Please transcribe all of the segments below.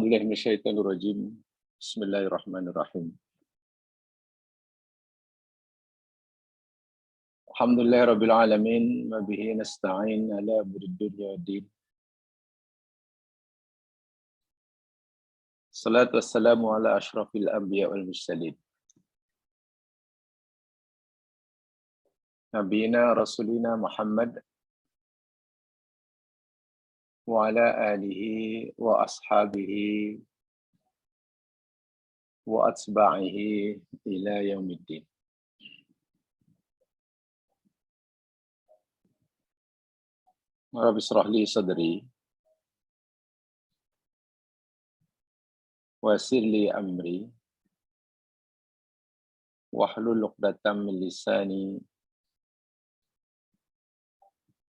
A'udzubillahi minasyaitonirrajim. Bismillahirrahmanirrahim. Alhamdulillahirabbil alamin wa bihi nasta'in ala umuri dunya waddin. Salatu wassalamu ala asyrafil anbiya wal mursalin. Nabiyina rasulina Muhammad wa ala alihi wa ashabihi wa atba'ihi ila yaumiddin. Rabbi shrah li sadri wa yassir li amri wahlul 'uqdatam min lisani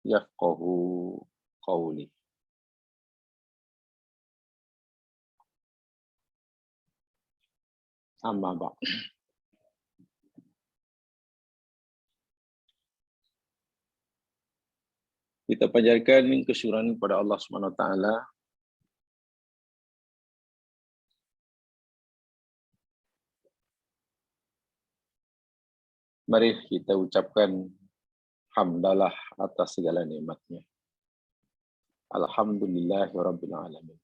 yafqahu qawli. Amma ba'd. Kita panjatkan kesyukuran kepada Allah Subhanahu wa taala mari kita ucapkan hamdalah atas segala nikmatnya. Alhamdulillahirabbil alamin.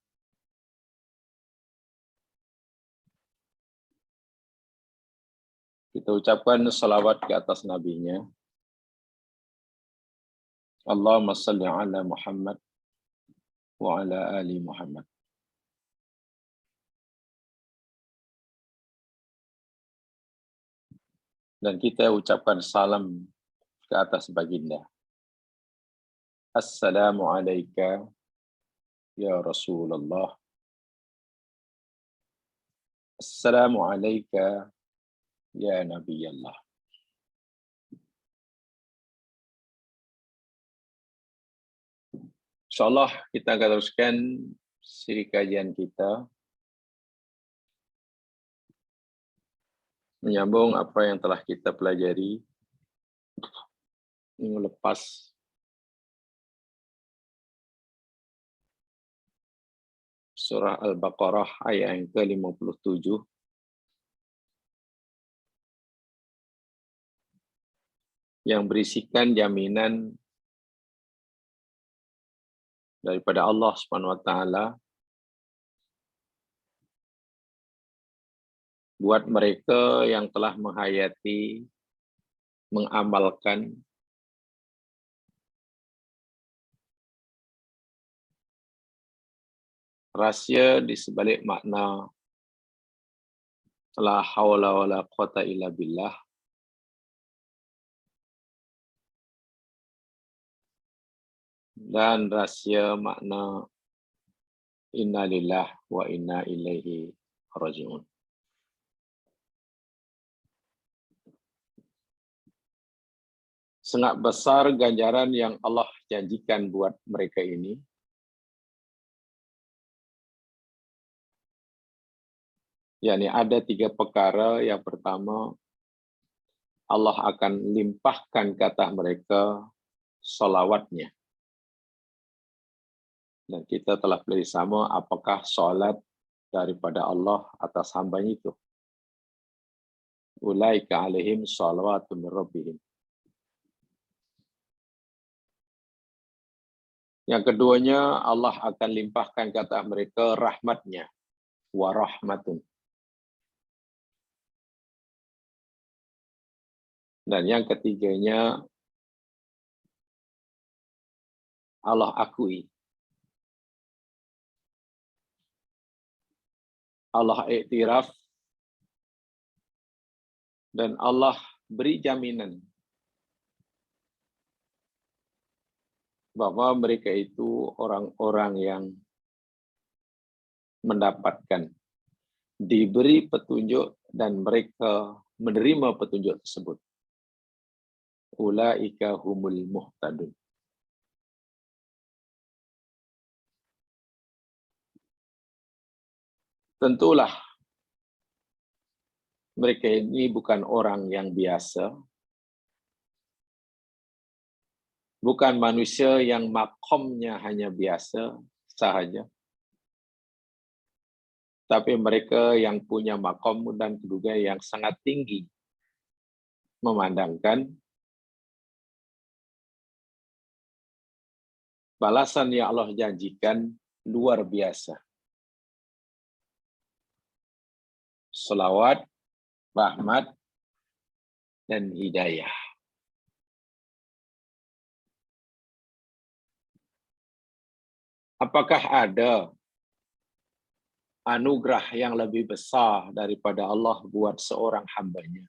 Kita ucapkan salawat ke atas nabinya. Allahumma salli ala Muhammad wa ala ali Muhammad. Dan kita ucapkan salam ke atas baginda. Assalamu alayka ya Rasulullah. Assalamu alayka ya Nabi Allah. InsyaAllah kita akan teruskan siri kajian kita menyambung apa yang telah kita pelajari minggu lepas. Surah Al-Baqarah ayat yang ke-57. Yang berisikan jaminan daripada Allah Subhanahu wa taala buat mereka yang telah menghayati, mengamalkan rahsia di sebalik makna la haula wala quwata illa billah. Dan rahsia makna inna lillah wa inna ilaihi raji'un. Sangat besar ganjaran yang Allah janjikan buat mereka ini. yakni ada 3 perkara. Yang pertama, Allah akan limpahkan ke atas mereka salawatnya. Dan kita telah belajar sama apakah salat daripada Allah atas hamba itu. Ulaika alaihim salawatun min rabbihim. Yang keduanya, Allah akan limpahkan ke atas mereka rahmatnya. Wa rahmatun. Dan yang ketiganya, Allah akui. Allah iktiraf. Dan Allah beri jaminan bahwa mereka itu orang-orang yang mendapatkan, diberi petunjuk dan mereka menerima petunjuk tersebut. Ulaika humul muhtadun. Tentulah mereka ini bukan orang yang biasa, bukan manusia yang makomnya hanya biasa sahaja. Tapi mereka yang punya makom dan kedudukan yang sangat tinggi memandangkan balasan yang Allah janjikan luar biasa. Selawat, rahmat, dan hidayah. Apakah ada anugerah yang lebih besar daripada Allah buat seorang hambanya?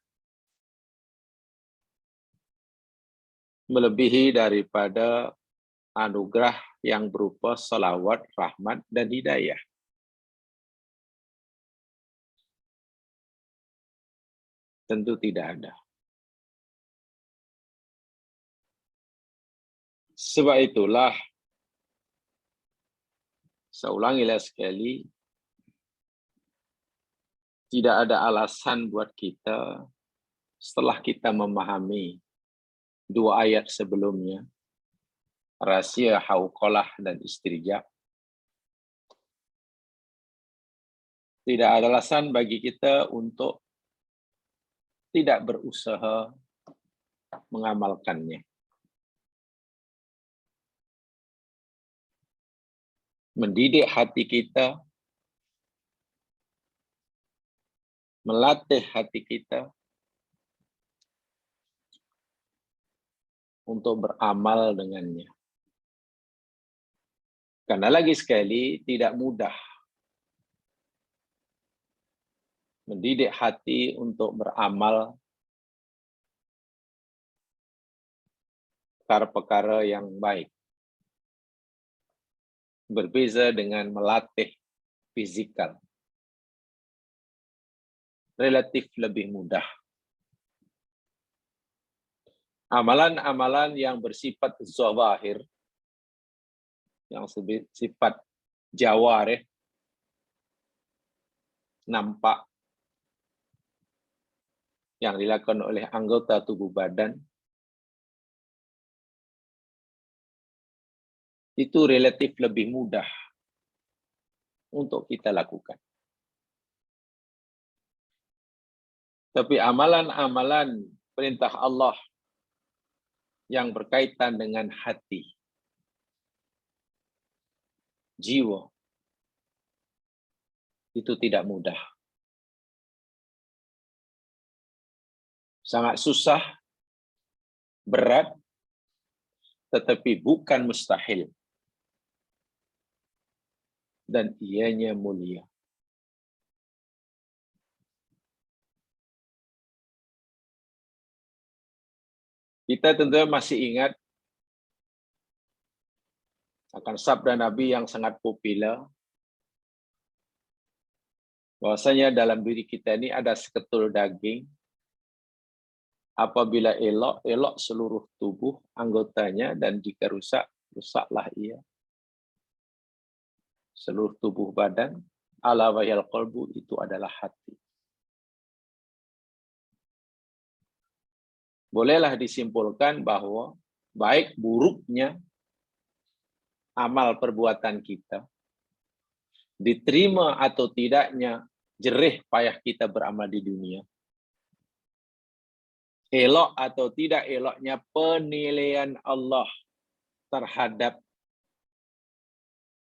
Melebihi daripada anugerah yang berupa salawat, rahmat, dan hidayah. Tentu tidak ada. Sebab itulah, saya ulangi sekali, tidak ada alasan buat kita setelah kita memahami dua ayat sebelumnya, rahasia, hauqalah, dan istirja. Tidak ada alasan bagi kita untuk tidak berusaha mengamalkannya. Mendidik hati kita, melatih hati kita untuk beramal dengannya. Karena lagi sekali, tidak mudah mendidik hati untuk beramal perkara-perkara yang baik. Berbeza dengan melatih fisikal. Relatif lebih mudah. Amalan-amalan yang bersifat zahir, yang sifat jawarih, nampak, yang dilakukan oleh anggota tubuh badan, itu relatif lebih mudah untuk kita lakukan. Tapi amalan-amalan perintah Allah yang berkaitan dengan hati, jiwa, itu tidak mudah. Sangat susah, berat, tetapi bukan mustahil. Dan ianya mulia. Kita tentu masih ingat akan sabda Nabi yang sangat populer, bahwasanya dalam diri kita ini ada seketul daging. Apabila elok seluruh tubuh anggotanya, dan jika rusak, rusaklah ia. Seluruh tubuh badan, ala wahiyal qalbu, itu adalah hati. Bolehlah disimpulkan bahwa baik buruknya amal perbuatan kita, diterima atau tidaknya jerih payah kita beramal di dunia, elok atau tidak eloknya penilaian Allah terhadap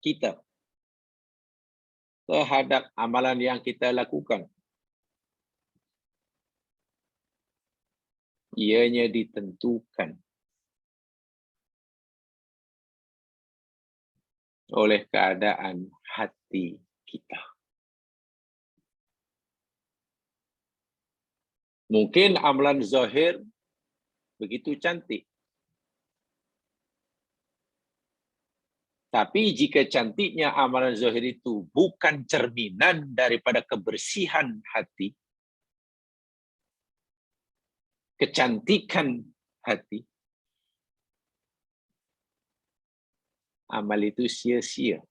kita, terhadap amalan yang kita lakukan, ianya ditentukan oleh keadaan hati kita. Mungkin amalan zahir begitu cantik, tapi jika cantiknya amalan zahir itu bukan cerminan daripada kebersihan hati, kecantikan hati, amal itu sia-sia.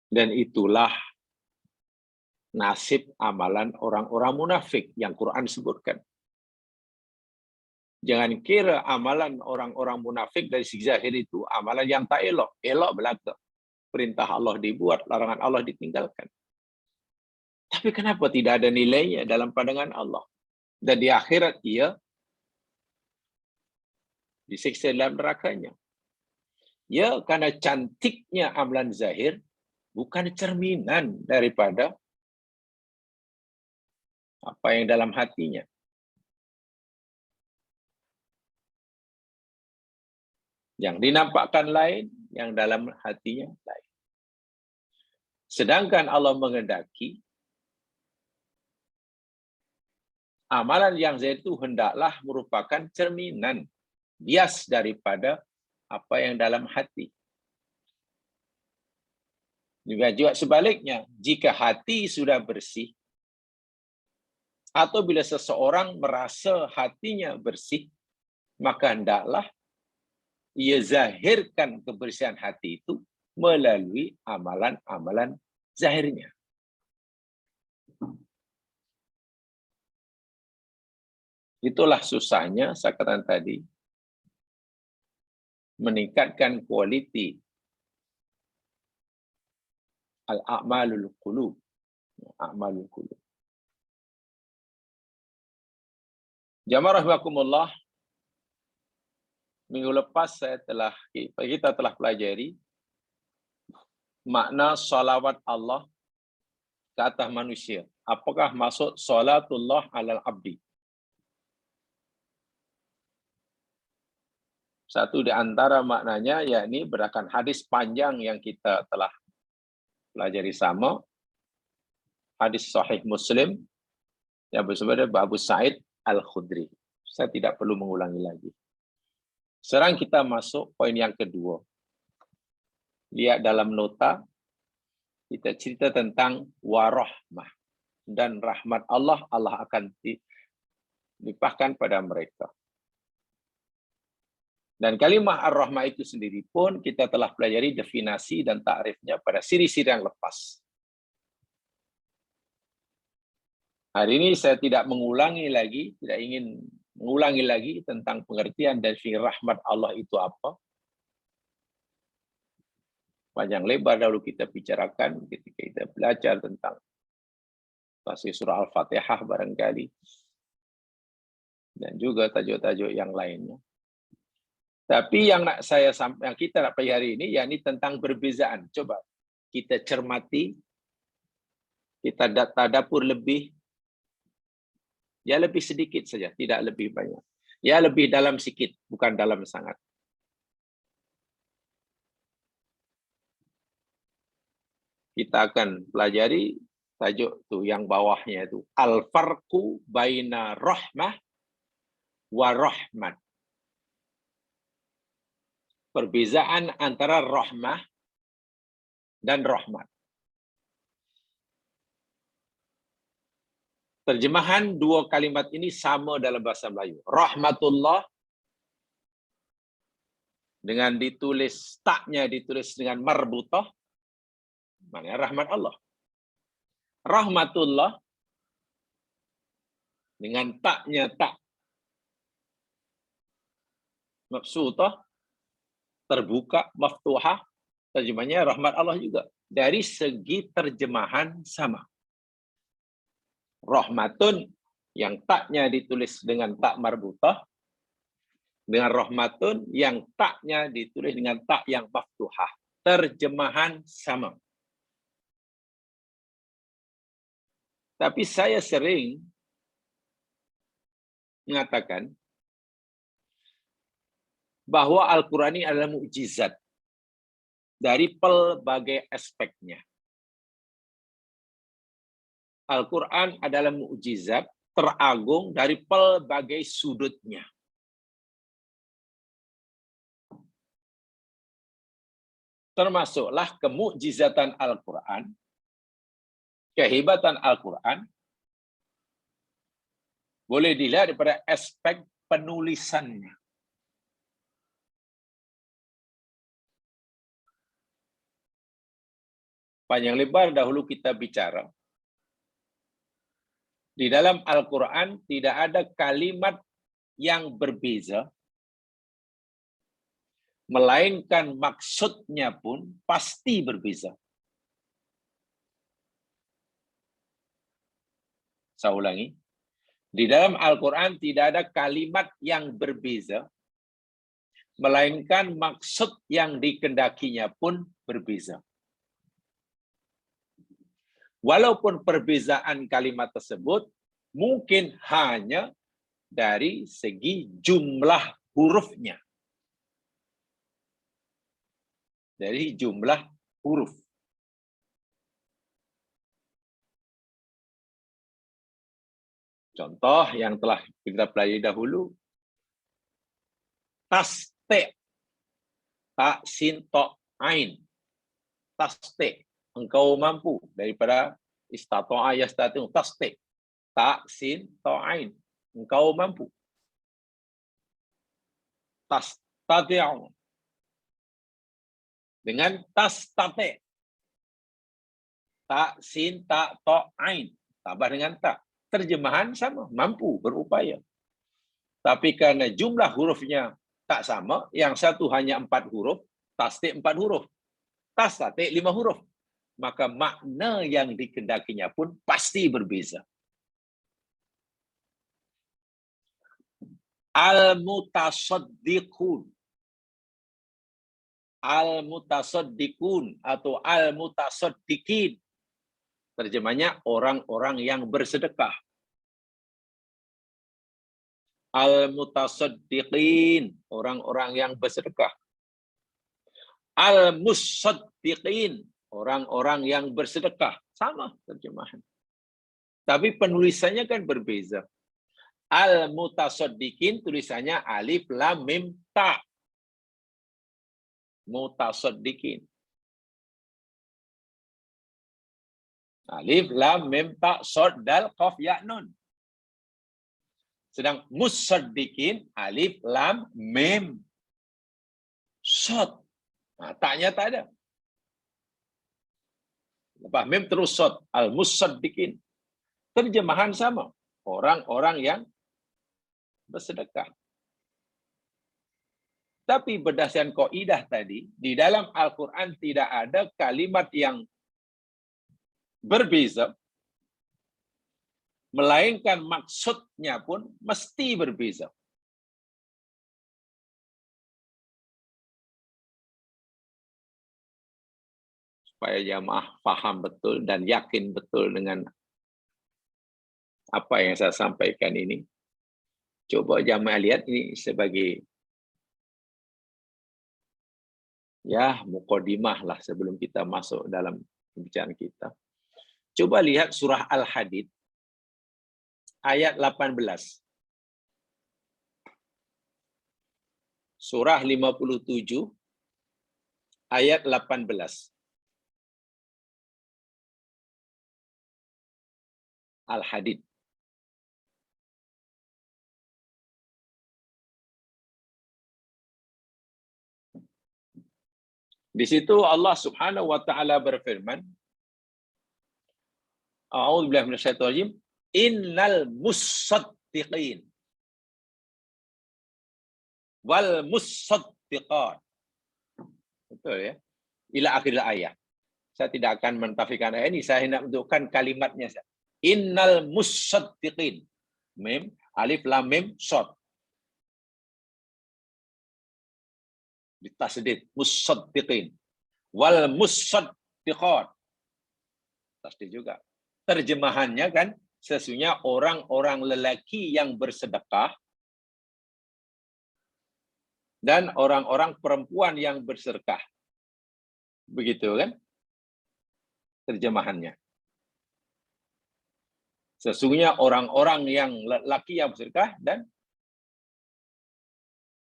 Dan itulah nasib amalan orang-orang munafik yang Quran sebutkan. Jangan kira amalan orang-orang munafik dari segi zahir itu amalan yang tak elok. Elok belaka. perintah Allah dibuat, larangan Allah ditinggalkan. Tapi kenapa tidak ada nilainya dalam pandangan Allah? Dan di akhirat ia disiksa dalam nerakanya. Ya, karena cantiknya amalan zahir bukan cerminan daripada apa yang dalam hatinya. Yang dinampakkan lain, yang dalam hatinya lain. Sedangkan Allah mengendaki amalan yang zahir itu hendaklah merupakan cerminan, bias daripada apa yang dalam hati. Juga sebaliknya, jika hati sudah bersih, atau bila seseorang merasa hatinya bersih, maka hendaklah ia zahirkan kebersihan hati itu melalui amalan-amalan zahirnya. Itulah susahnya, saya katakan tadi, meningkatkan kualiti al-a'malul qulub. A'malul qulub. Jamaah rahimakumullah, minggu lepas kita telah pelajari makna salawat Allah ke atas manusia. Apakah maksud salatullah alal abdi? Satu di antara maknanya yakni berdasarkan hadis panjang yang kita telah pelajari sama, hadis sahih Muslim yang bersumber dari Abu Sa'id Al-Khudri. Saya tidak perlu mengulangi lagi. Sekarang kita masuk poin yang kedua. Lihat dalam nota, kita cerita tentang warahmah. Dan rahmat Allah, Allah akan limpahkan pada mereka. Dan kalimah ar-rahmah itu sendiri pun kita telah pelajari definisi dan takrifnya pada siri-siri yang lepas. Hari ini saya tidak mengulangi lagi, tidak ingin mengulangi lagi tentang pengertian definisi rahmat Allah itu apa. Panjang lebar dahulu kita bicarakan ketika kita belajar tentang tafsir surah Al-Fatihah barangkali. Dan juga tajuk-tajuk yang lainnya. Tapi yang kita nak pelajari ini, yakni tentang perbezaan. Coba kita cermati, kita tadabbur lebih, ya lebih sedikit saja, tidak lebih banyak. Ya lebih dalam sikit, bukan dalam sangat. Kita akan pelajari tajuk tuh yang bawahnya itu al-farqu baina rahmah wa rahmat. Perbezaan antara rahmah dan rahmat. Terjemahan dua kalimat ini sama dalam bahasa Melayu. Rahmatullah dengan ditulis taknya ditulis dengan marbutah, maknanya rahmat Allah. Rahmatullah dengan taknya tak mabsutah, terbuka, maftuhah, terjemahnya rahmat Allah juga. Dari segi terjemahan sama. Rahmatun yang taknya ditulis dengan tak marbutah, dengan rahmatun yang taknya ditulis dengan tak yang maftuhah. Terjemahan sama. Tapi saya sering mengatakan bahwa Al-Quran ini adalah mukjizat dari pelbagai aspeknya. Al-Quran adalah mukjizat teragung dari pelbagai sudutnya. Termasuklah kemukjizatan Al-Quran, kehebatan Al-Quran, boleh dilihat daripada aspek penulisannya. Panjang lebar dahulu kita bicara. Di dalam Al-Quran tidak ada kalimat yang berbeza melainkan maksudnya pun pasti berbeza. Saya ulangi. Di dalam Al-Quran tidak ada kalimat yang berbeza, melainkan maksud yang dikendakinya pun berbeza. Walaupun perbezaan kalimat tersebut mungkin hanya dari segi jumlah hurufnya. Dari jumlah huruf. Contoh yang telah kita pelajari dahulu. Taste. Ta, sin, to, ain. Taste. Engkau mampu. Daripada istato'a yastati'u. Taste. Ta, sin, to, ain. Engkau mampu. Tastati'u. Dengan tastate. Ta, sin, ta, to, ain. Tambah dengan ta. Terjemahan sama, mampu, berupaya. Tapi karena jumlah hurufnya tak sama, yang satu hanya 4 huruf, tasdik 4 huruf, tastate 5 huruf. Maka makna yang dikendakinya pun pasti berbeza. Al-mutasaddiqun. Al-mutasaddiqun atau al-mutasaddiqin. Terjemahnya orang-orang yang bersedekah. Al-mutasaddiqin, orang-orang yang bersedekah. Al-musaddiqin, orang-orang yang bersedekah. Sama terjemahan. Tapi penulisannya kan berbeza. Al-mutasaddiqin tulisannya alif lam mim ta. Mutasaddiqin. Alif lam mim ta shad dal qaf ya nun. Sedang musaddiqin alif lam mim shad. Nah, taknya tak ada. Lepas mim terus shad. Al musaddiqin. Terjemahan sama. Orang-orang yang bersedekah. Tapi berdasarkan kaidah tadi, di dalam Al-Quran tidak ada kalimat yang berbeza, melainkan maksudnya pun mesti berbeza. Supaya jamaah paham betul dan yakin betul dengan apa yang saya sampaikan ini. Coba jamaah lihat ini sebagai mukadimah lah sebelum kita masuk dalam pembicaraan kita. Coba lihat surah Al-Hadid ayat 18. Surah 57 ayat 18. Al-Hadid. Di situ Allah Subhanahu wa taala berfirman, A'udzubillahi minasyaitonir rajim, innal musaddiqin wal musaddiqat. Betul ya? Ila akhir ayat. Saya tidak akan mentafikan ayat ini, saya hendak menunjukkan kalimatnya saja. Innal musaddiqin. Mim, alif lam mim shad. Ditasdid musaddiqin wal musaddiqat. Tasdid juga. Terjemahannya kan sesungguhnya orang-orang lelaki yang bersedekah dan orang-orang perempuan yang bersedekah. Begitu kan? Terjemahannya. Sesungguhnya orang-orang yang lelaki yang bersedekah dan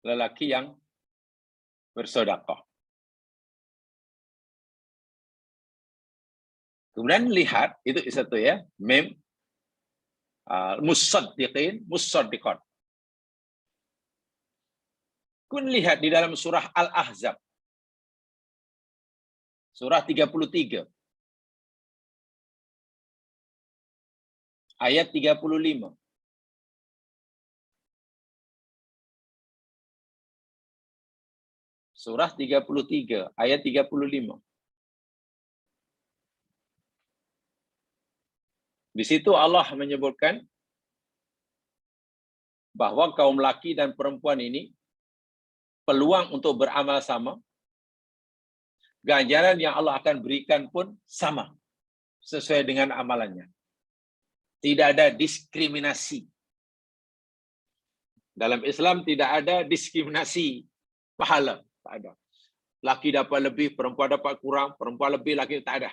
lelaki yang bersedekah. Kemudian lihat, itu satu ya, mim, musaddiqin, musaddiqat. Kemudian lihat di dalam surah Al-Ahzab, surah 33, ayat 35. Surah 33 ayat 35. Di situ Allah menyebutkan bahwa kaum laki dan perempuan ini peluang untuk beramal sama, ganjaran yang Allah akan berikan pun sama, sesuai dengan amalannya. Tidak ada diskriminasi. Dalam Islam tidak ada diskriminasi pahala. Tak ada. Laki dapat lebih, perempuan dapat kurang, perempuan lebih, laki tak ada.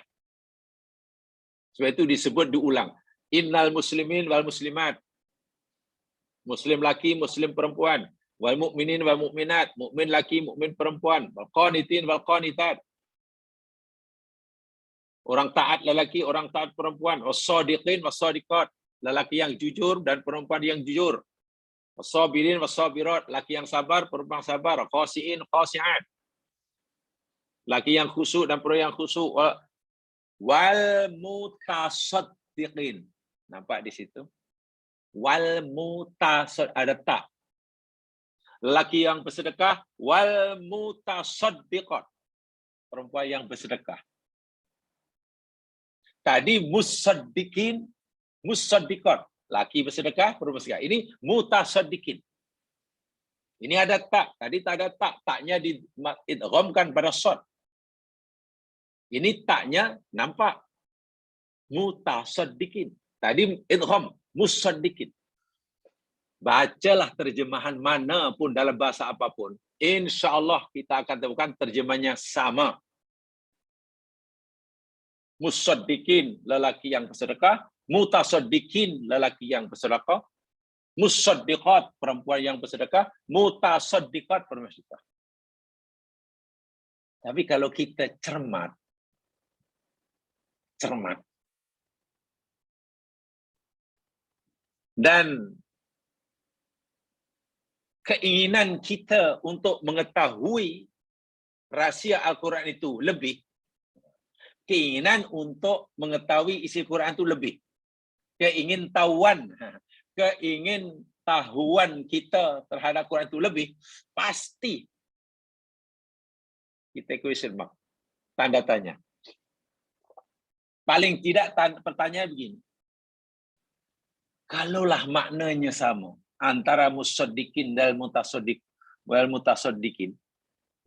Sebab itu disebut diulang. Innal muslimin wal muslimat. Muslim laki, muslim perempuan. Wal mu'minin wal mu'minat. Mu'min laki, mu'min perempuan. Wal qanitin wal qanitat. Orang taat lelaki, orang taat perempuan. Was-sadiqin was-sadiqat. Lelaki yang jujur dan perempuan yang jujur. Was-sabirin was-sabirat. Laki yang sabar, perempuan sabar. Khasiin, khasiat. Laki yang khusyuk dan perempuan yang khusyuk. Wal mutasaddiqin. Nampak di situ? Wal mutasad, ada tak. Lelaki yang bersedekah, wal mutasaddiqat. Perempuan yang bersedekah. Tadi musaddiqin, musaddiqat. Laki bersedekah, perempuan bersedekah. Ini mutasaddiqin. Ini ada tak. Tadi tak ada tak. Taknya diidghamkan pada shad. Ini taknya nampak. Mutasaddiqin. Tadi idgham, musaddiqin. Bacalah terjemahan mana pun dalam bahasa apapun. InsyaAllah kita akan temukan terjemahnya sama. Musaddiqin, lelaki yang bersedekah. Mutasaddiqin, lelaki yang bersedekah. Musaddiqat, perempuan yang bersedekah. Mutasaddiqat, perempuan bersedekah. Tapi kalau kita cermat, dan keinginan kita untuk mengetahui rahsia Al-Quran itu lebih, keinginan untuk mengetahui isi Quran itu lebih, keingintahuan kita terhadap Quran itu lebih, pasti kita question mark, tanda tanya. Paling tidak pertanyaan begini. Kalaulah maknanya sama antara musaddiqin dan mutasaddiqin.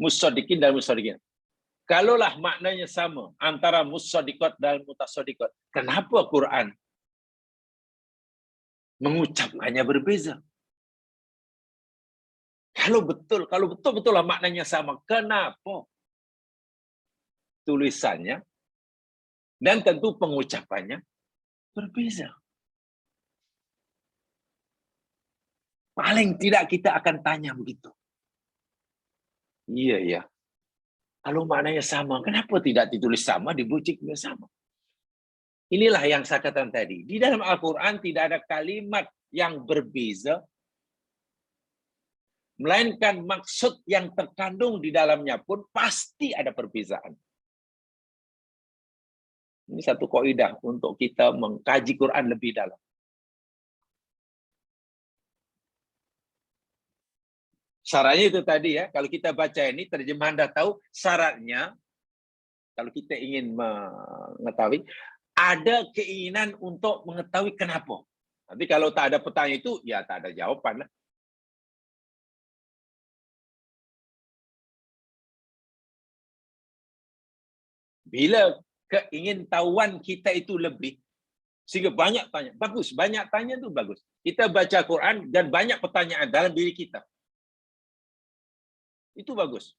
Musaddiqin dan musaddiqin. Kalaulah maknanya sama antara musaddiqat dan mutasaddiqat, kenapa Quran mengucapkannya berbeza? Kalau betul-betul maknanya sama, kenapa tulisannya dan tentu pengucapannya berbeza? Paling tidak kita akan tanya begitu. Iya ya. Kalau maknanya sama, kenapa tidak ditulis sama, dibucik sama? Inilah yang saya katakan tadi. Di dalam Al-Quran tidak ada kalimat yang berbeza, melainkan maksud yang terkandung di dalamnya pun pasti ada perbezaan. Ini satu kaidah untuk kita mengkaji Quran lebih dalam. Syaratnya itu tadi ya, kalau kita baca ini, terjemahan dah tahu, syaratnya, kalau kita ingin mengetahui, ada keinginan untuk mengetahui kenapa. Nanti kalau tak ada pertanyaan itu, ya tak ada jawaban lah. Bila keingintahuan kita itu lebih, sehingga banyak tanya, bagus, banyak tanya itu bagus. Kita baca Quran dan banyak pertanyaan dalam diri kita. Itu bagus.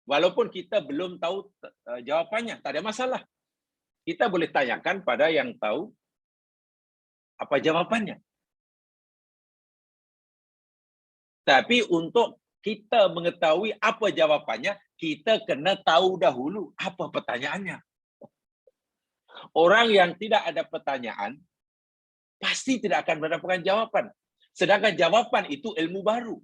Walaupun kita belum tahu jawapannya, tak ada masalah. Kita boleh tanyakan pada yang tahu apa jawabannya. Tapi untuk kita mengetahui apa jawabannya, kita kena tahu dahulu apa pertanyaannya. Orang yang tidak ada pertanyaan, pasti tidak akan mendapatkan jawaban. Sedangkan jawaban itu ilmu baru.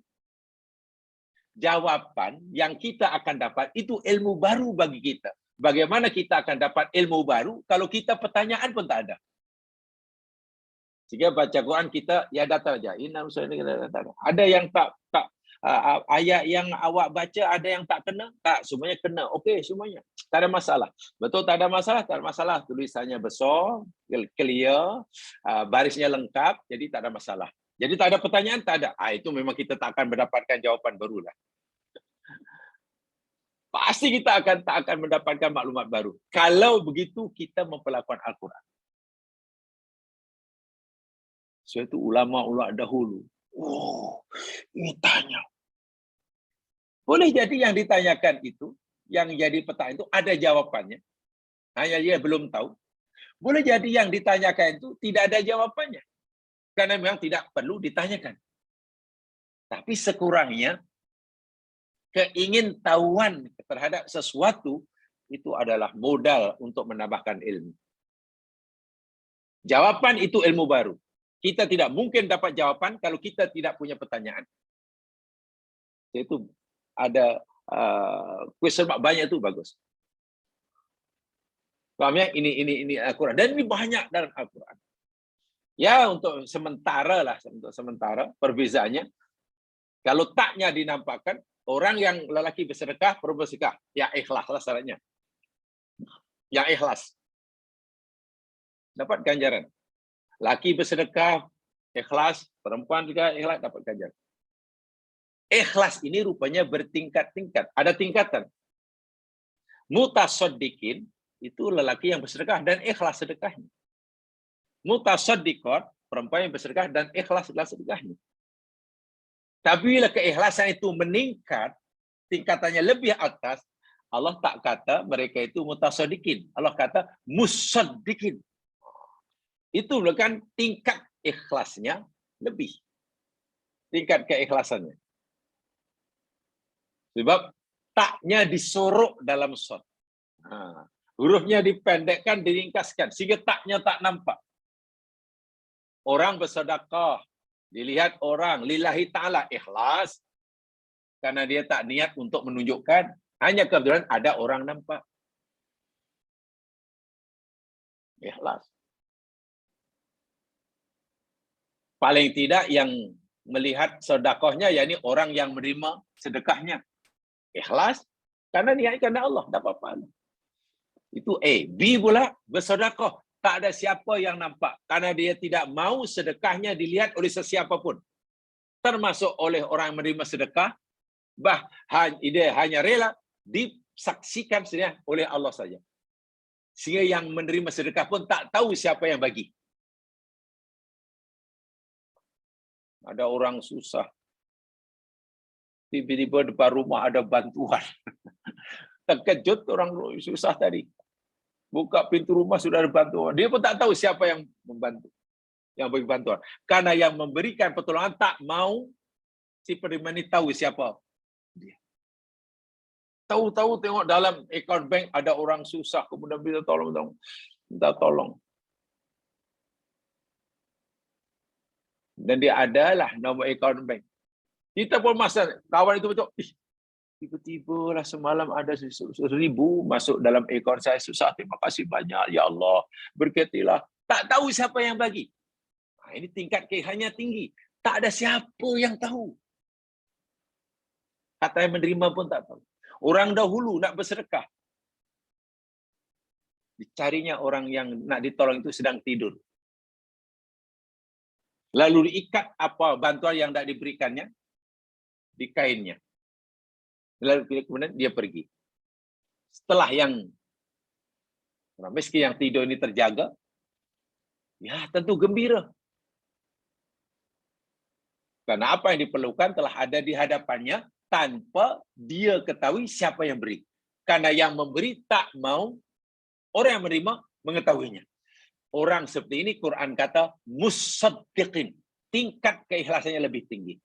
Jawaban yang kita akan dapat itu ilmu baru bagi kita. Bagaimana kita akan dapat ilmu baru kalau kita pertanyaan pun tak ada? Sehingga baca Quran kita ya datang aja. Ada yang tak ayat yang awak baca ada yang tak kena? Tak, semuanya kena. Okey, semuanya. Tak ada masalah. Betul tak ada masalah? Tak ada masalah. Tulisannya besar, clear, barisnya lengkap, jadi tak ada masalah. Jadi tak ada pertanyaan? Tak ada. Itu memang kita tak akan mendapatkan jawapan barulah. Pasti kita tak akan mendapatkan maklumat baru. Kalau begitu, kita memperlakukan Al-Quran. Suatu ulama-ulama dahulu. Oh, ini tanya. Boleh jadi yang ditanyakan itu, yang jadi pertanyaan itu ada jawabannya. Hanya dia belum tahu. Boleh jadi yang ditanyakan itu tidak ada jawabannya. Karena memang tidak perlu ditanyakan. Tapi sekurangnya, keingintahuan terhadap sesuatu itu adalah modal untuk menambahkan ilmu. Jawaban itu ilmu baru. Kita tidak mungkin dapat jawaban kalau kita tidak punya pertanyaan. Itu ada question mark banyak itu bagus. Paham ya? Ini Al-Quran. Dan ini banyak dalam Al-Quran. Ya, untuk sementara lah, untuk sementara perbezaannya. Kalau taknya dinampakkan, orang yang lelaki bersedekah, perempuan bersedekah, ya ikhlas lah syaratnya. Yang ikhlas. Dapat ganjaran. Laki bersedekah, ikhlas, perempuan juga ikhlas, dapat ganjaran. Ikhlas ini rupanya bertingkat-tingkat. Ada tingkatan. Mutasaddiqin, itu lelaki yang bersedekah dan ikhlas sedekahnya. Mutasaddiqat, perempuan yang bersedekah dan ikhlas sedekahnya. Tapi bila keikhlasan itu meningkat, tingkatannya lebih atas, Allah tak kata mereka itu mutasaddiqin. Allah kata musaddiqin. Itu bukan tingkat ikhlasnya lebih. Tingkat keikhlasannya. Sebab taknya disorok dalam shot. Hurufnya dipendekkan, diringkaskan. Sehingga taknya tak nampak. Orang bersedekah. Dilihat orang. Lillahi ta'ala ikhlas. Karena dia tak niat untuk menunjukkan. Hanya kebetulan ada orang nampak. Ikhlas. Paling tidak yang melihat sedekahnya, yakni orang yang menerima sedekahnya. Ikhlas. Karena niat kerana Allah. Dapat pahala. Itu A. B pula bersedekah. Tak ada siapa yang nampak. Karena dia tidak mau sedekahnya dilihat oleh sesiapa pun. Termasuk oleh orang yang menerima sedekah. Dia hanya rela disaksikan saja oleh Allah saja. Sehingga yang menerima sedekah pun tak tahu siapa yang bagi. Ada orang susah. Tiba-tiba depan rumah ada bantuan. Terkejut orang susah tadi. Buka pintu rumah sudah ada bantuan. Dia pun tak tahu siapa yang membantu. Yang beri bantuan. Karena yang memberikan pertolongan tak mau si penerima ini tahu siapa dia. Tahu-tahu tengok dalam account bank ada orang susah. Kemudian minta tolong. Minta tolong. Dan dia adalah nombor account bank. Kita pun masa kawan itu betul. Tiba-tiba lah semalam ada 1,000 masuk dalam akaun saya. Susah, terima kasih banyak. Ya Allah, berkatilah. Tak tahu siapa yang bagi. Ini tingkat keikhlasannya tinggi. Tak ada siapa yang tahu. Kata yang menerima pun tak tahu. Orang dahulu nak bersedekah. Dicarinya orang yang nak ditolong itu sedang tidur. Lalu diikat apa bantuan yang tak diberikannya di kainnya. Lalu kemudian dia pergi. Setelah yang orang miskin yang tidur ini terjaga, ya tentu gembira. Karena apa yang diperlukan telah ada di hadapannya tanpa dia ketahui siapa yang beri. Karena yang memberi tak mau orang yang menerima mengetahuinya. Orang seperti ini Quran kata musaddiqin. Tingkat keikhlasannya lebih tinggi.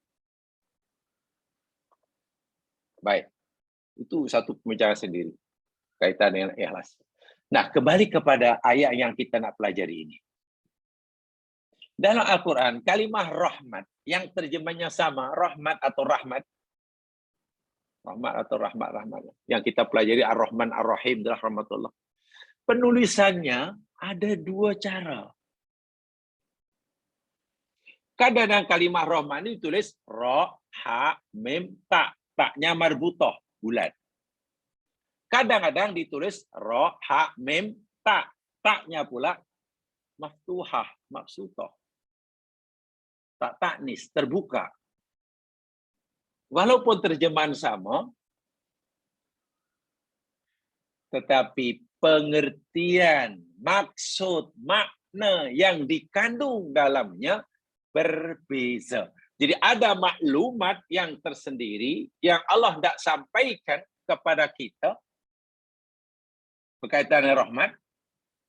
Baik. Itu satu pembicaraan sendiri. Kaitan dengan ikhlas. Nah, kembali kepada ayat yang kita nak pelajari ini. Dalam Al-Quran, kalimah rahmat, yang terjemahnya sama, rahmat atau rahmat. Rahmat atau rahmat. Yang kita pelajari Ar-Rahman Ar-Rahim adalah rahmatullah. Penulisannya ada dua cara. Kadang-kadang kalimah rahmat ini ditulis ra, ha, mim, ta. Taknya marbutah, bulat. Kadang-kadang ditulis ra, ha, mim, ta. Taknya pula maftuhah, maksutah. Tak taknis, terbuka. Walaupun terjemahan sama, tetapi pengertian, maksud, makna yang dikandung dalamnya berbeza. Jadi ada maklumat yang tersendiri yang Allah tidak sampaikan kepada kita berkaitan dengan rahmat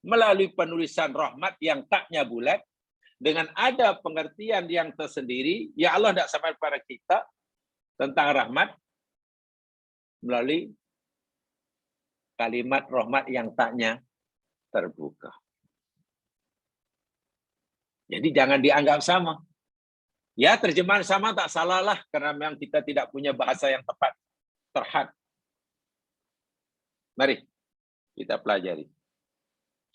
melalui penulisan rahmat yang taknya bulat, dengan ada pengertian yang tersendiri yang Allah tidak sampaikan kepada kita tentang rahmat melalui kalimat rahmat yang taknya terbuka. Jadi jangan dianggap sama. Ya, terjemahan sama tak salah lah, karena memang kita tidak punya bahasa yang tepat, terhad. Mari kita pelajari.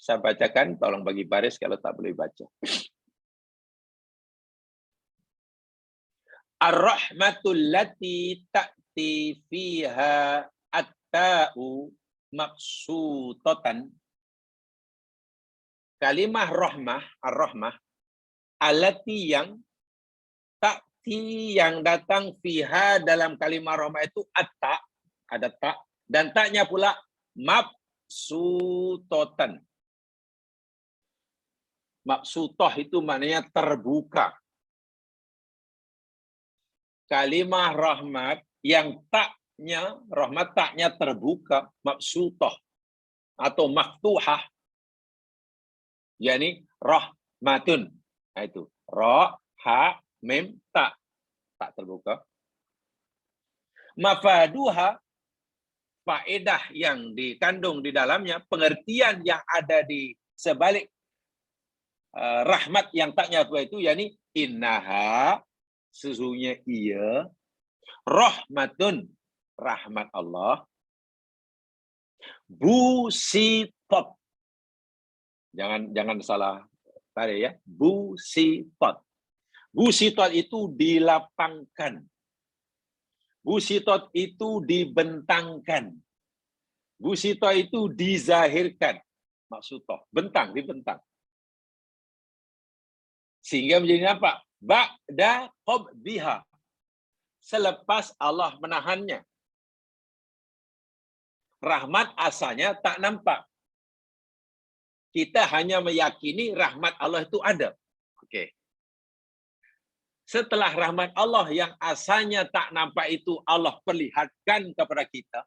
Saya bacakan, tolong bagi baris kalau tak boleh baca. Ar-rahmatul lati ta'ti fiha at-ta'u maqsutatan. Kalimah rahmah, ar-rahmah, allati yang ta'ti yang datang fiha dalam kalimah rahmah itu at-ta, ada ta, dan taknya pula mabsutotan. Mabsutoh itu maknanya terbuka. Kalimah rahmat yang taknya, rahmat taknya terbuka, mabsutoh atau maftuhah, yakni rahmatun. Nah, itu ra, ha, mim, ta. Tak terbuka. Mafaduha, faedah yang dikandung di dalamnya, pengertian yang ada di sebalik rahmat yang taknya itu, yakni innaha, sesungguhnya ia, rahmatun, rahmat Allah, busitot. Jangan salah tadi ya, busitot. Busitot itu dilapangkan. Busitot itu dibentangkan. Busitot itu dizahirkan. Maksudnya, bentang, dibentang. Sehingga menjadi apa? Ba'da qabdiha. Selepas Allah menahannya. Rahmat asalnya tak nampak. Kita hanya meyakini rahmat Allah itu ada. Oke. Setelah rahmat Allah yang asalnya tak nampak itu Allah perlihatkan kepada kita,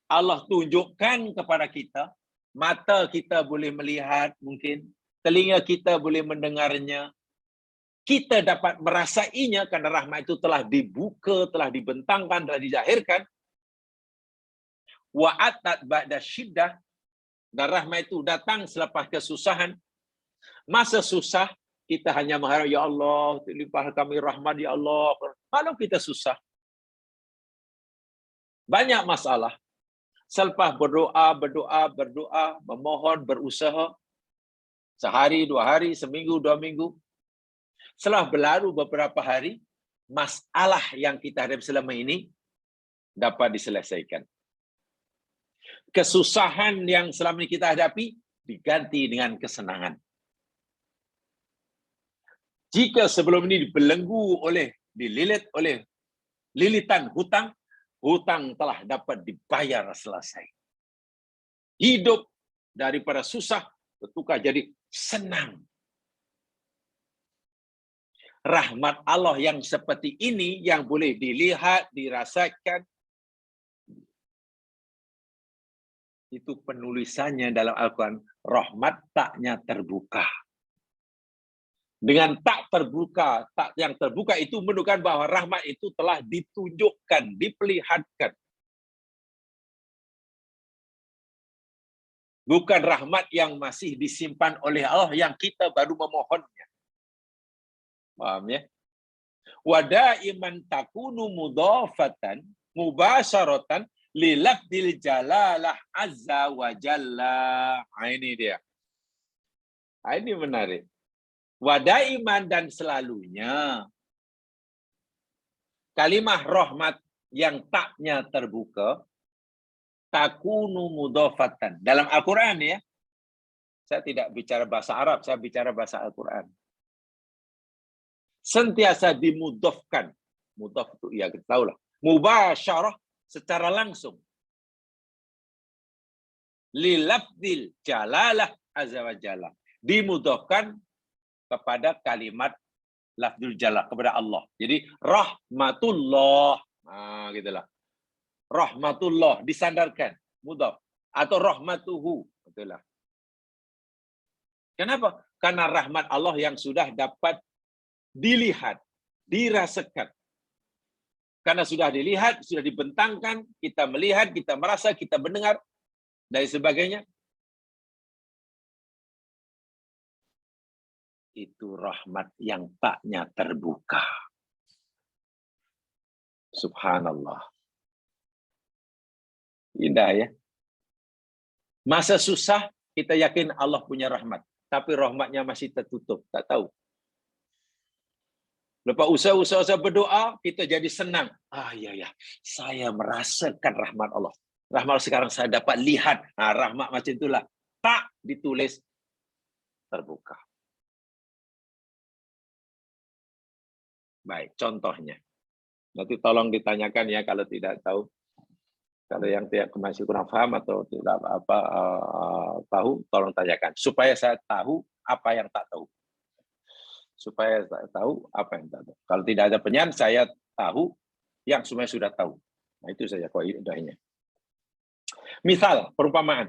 Allah tunjukkan kepada kita, mata kita boleh melihat mungkin, telinga kita boleh mendengarnya, kita dapat merasainya karena rahmat itu telah dibuka, telah dibentangkan, telah dizahirkan. Wa'atat ba'da syiddah, dan rahmat itu datang selepas kesusahan. Masa susah, kita hanya mengharap, ya Allah, limpah kami rahmat, ya Allah. Kalau kita susah, banyak masalah. Selepas berdoa, memohon, berusaha, sehari, 2 hari, seminggu, 2 minggu. Setelah berlalu beberapa hari, masalah yang kita hadapi selama ini dapat diselesaikan. Kesusahan yang selama ini kita hadapi diganti dengan kesenangan. Jika sebelum ini dililit oleh lilitan hutang, hutang telah dapat dibayar selesai. Hidup daripada susah bertukar jadi senang. Rahmat Allah yang seperti ini yang boleh dilihat, dirasakan, itu penulisannya dalam Al-Quran, rahmat taknya terbuka. Dengan tak terbuka, tak yang terbuka itu menunjukkan bahwa rahmat itu telah ditunjukkan, diperlihatkan. Bukan rahmat yang masih disimpan oleh Allah yang kita baru memohonnya. Paham ya? Wadaiman takunu mudhafatan mubasyaratan lilafdil jalalah azza wa jalla. Ini dia. Ini menarik. Wadaiman dan selalunya. Kalimah rahmat yang taknya terbuka, takunu mudhafatan. Dalam Al-Quran ya, saya tidak bicara bahasa Arab, saya bicara bahasa Al-Quran. Sentiasa dimudhafkan. Mudhaf itu ya kita tahu lah. Mubasyarah, secara langsung. Lilafdil jalalah azza wa jalla. Dimudhafkan kepada kalimat lafzul jalal, kepada Allah. Jadi rahmatullah. Nah, gitulah. Rahmatullah disandarkan, mudhaf, atau rahmatuhu, gitulah. Kenapa? Karena rahmat Allah yang sudah dapat dilihat, dirasakan. Karena sudah dilihat, sudah dibentangkan, kita melihat, kita merasa, kita mendengar, dan sebagainya. Itu rahmat yang taknya terbuka. Subhanallah. Indah ya. Masa susah, kita yakin Allah punya rahmat. Tapi rahmatnya masih tertutup. Tak tahu. Lepas usaha-usaha berdoa, kita jadi senang. Ah iya ya, saya merasakan rahmat Allah. Rahmat sekarang saya dapat lihat. Nah, rahmat macam itulah. Tak ditulis, terbuka. Baik, contohnya. Nanti tolong ditanyakan ya kalau tidak tahu. Kalau yang masih kurang paham atau tidak tahu, tolong tanyakan. Supaya saya tahu apa yang tak tahu. Supaya saya tahu apa yang tak tahu. Kalau tidak ada penyan, saya tahu yang semuanya sudah tahu. Nah itu saja kaidahnya. Misal, perumpamaan.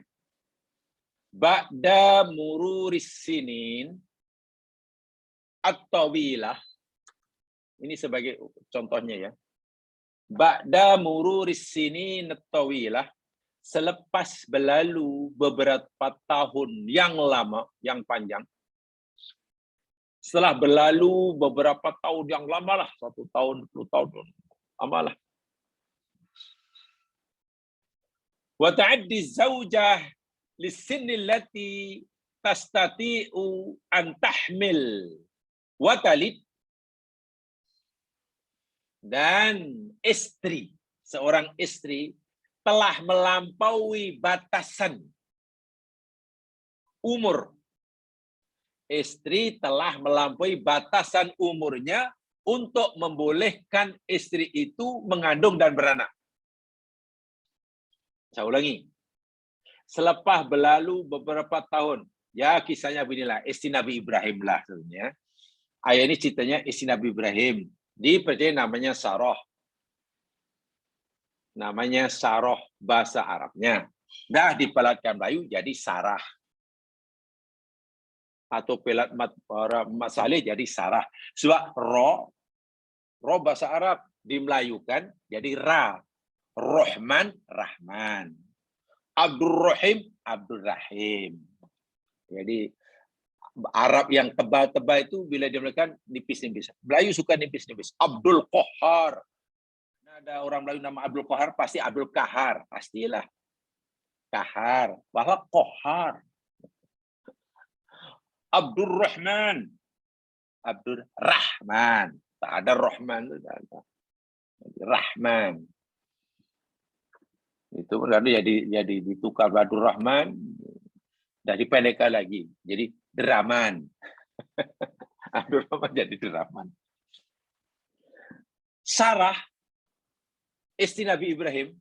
Ba'da mururis sinin at-tawilah. Ini sebagai contohnya ya. Ba'da mururis sinin at-tawilah. Selepas berlalu beberapa tahun yang lama, yang panjang. Setelah berlalu beberapa tahun yang lama lah. 1 tahun, 10 tahun. Lama lah. Wa ta'addi zawjah lisinni allati tastati'u an tahmil wa talid. Dan istri, seorang istri telah melampaui batasan umur. Istri telah melampaui batasan umurnya untuk membolehkan istri itu mengandung dan beranak. Saya ulangi. Selepas berlalu beberapa tahun, ya kisahnya beginilah, istri Nabi Ibrahim lah sebenarnya. Ayat ini ceritanya istri Nabi Ibrahim. Dipercaya namanya Sarah. Namanya Sarah bahasa Arabnya. Dah dipelatkan Melayu jadi Sarah. Atau pelat masalih jadi Sarah. Sebab ro bahasa Arab dimelayukan jadi Ra. Rahman, Rahman. Abdul Rahim, Abdul Rahim. Jadi Arab yang tebal-tebal itu bila dia melakukan nipis-nipis. Melayu suka nipis-nipis. Abdul Qahar. Ada orang Melayu nama Abdul Qahar, pasti Abdul Kahar. Pastilah. Kahar. Bahwa Qahar. Abdul Rahman. Abdul Rahman. Tak ada Rahman. Rahman. Itu berarti jadi ditukar Abdul Rahman. Dan dipendekkan lagi. Jadi Deraman. Abdul Rahman jadi Deraman. Sarah, istri Nabi Ibrahim,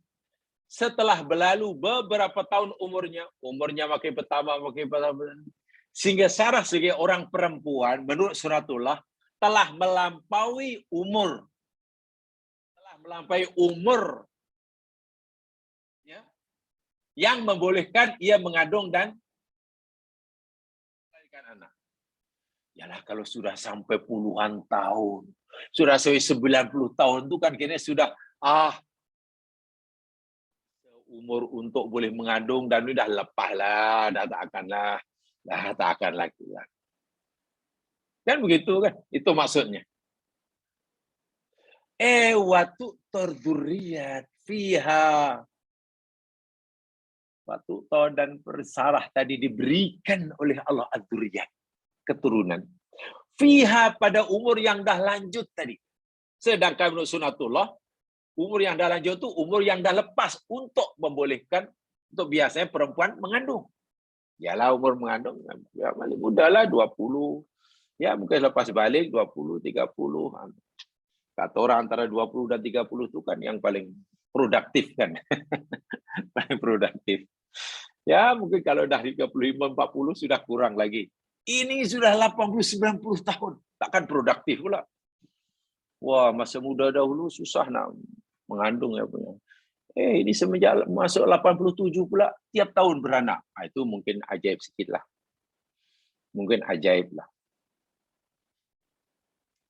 setelah berlalu beberapa tahun umurnya makin pertama, sehingga Sarah sebagai orang perempuan, menurut Suratullah, telah melampaui umur. Ya, yang membolehkan ia mengandung dan anak. Yalah kalau sudah sampai puluhan tahun, sudah sampai 90 tahun itu kan kini sudah umur untuk boleh mengandung dan sudah lepas lah, dah tak akan lagi lah. Kan begitu kan? Itu maksudnya. Waktu terduriyat fiha. Waktu dan Sarah tadi diberikan oleh Allah ad-duriyat, keturunan. Fiha pada umur yang dah lanjut tadi. Sedangkan menurut sunatullah, umur yang dah lanjut itu umur yang dah lepas untuk membolehkan, untuk biasanya perempuan mengandung. Yalah umur mengandung, ya paling muda lah 20. Ya mungkin lepas balik 20, 30. Kata orang antara 20 dan 30 itu kan yang paling produktif kan. Paling produktif. Ya mungkin kalau dah 35, 40 sudah kurang lagi. Ini sudah 80, 90 tahun. Takkan produktif pula. Wah, masa muda dahulu susah nak mengandung ya punya. Ini semenjak masuk 87 pula tiap tahun beranak. Itu mungkin ajaib sikit lah. Mungkin ajaib lah.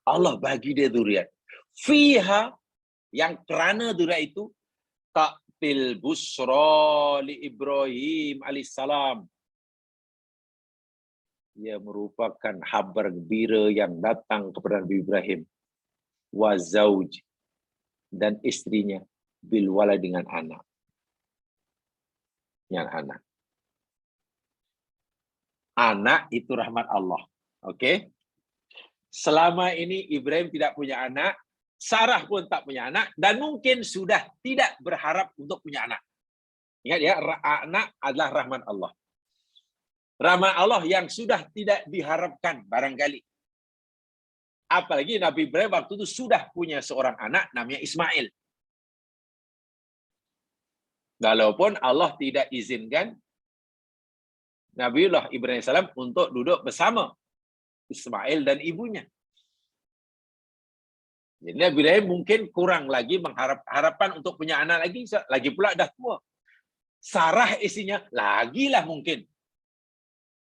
Allah bagi dia zuriat. Fiha, yang kerana zuriat itu, ta'til busra li Ibrahim alaihissalam. Ia merupakan kabar gembira yang datang kepada Nabi Ibrahim. Wa zauj, dan istrinya. Bil walad, dengan anak. Yang anak. Anak itu rahmat Allah. Okey? Selama ini Ibrahim tidak punya anak, Sarah pun tak punya anak, dan mungkin sudah tidak berharap untuk punya anak. Ingat ya, anak adalah rahmat Allah. Rahmat Allah yang sudah tidak diharapkan barangkali. Apalagi Nabi Ibrahim waktu itu sudah punya seorang anak namanya Ismail. Walaupun Allah tidak izinkan Nabiullah Ibrahim AS untuk duduk bersama Ismail dan ibunya. Jadi Nabi Ibrahim mungkin kurang lagi harapan untuk punya anak lagi pula dah tua. Sarah isinya lagilah mungkin.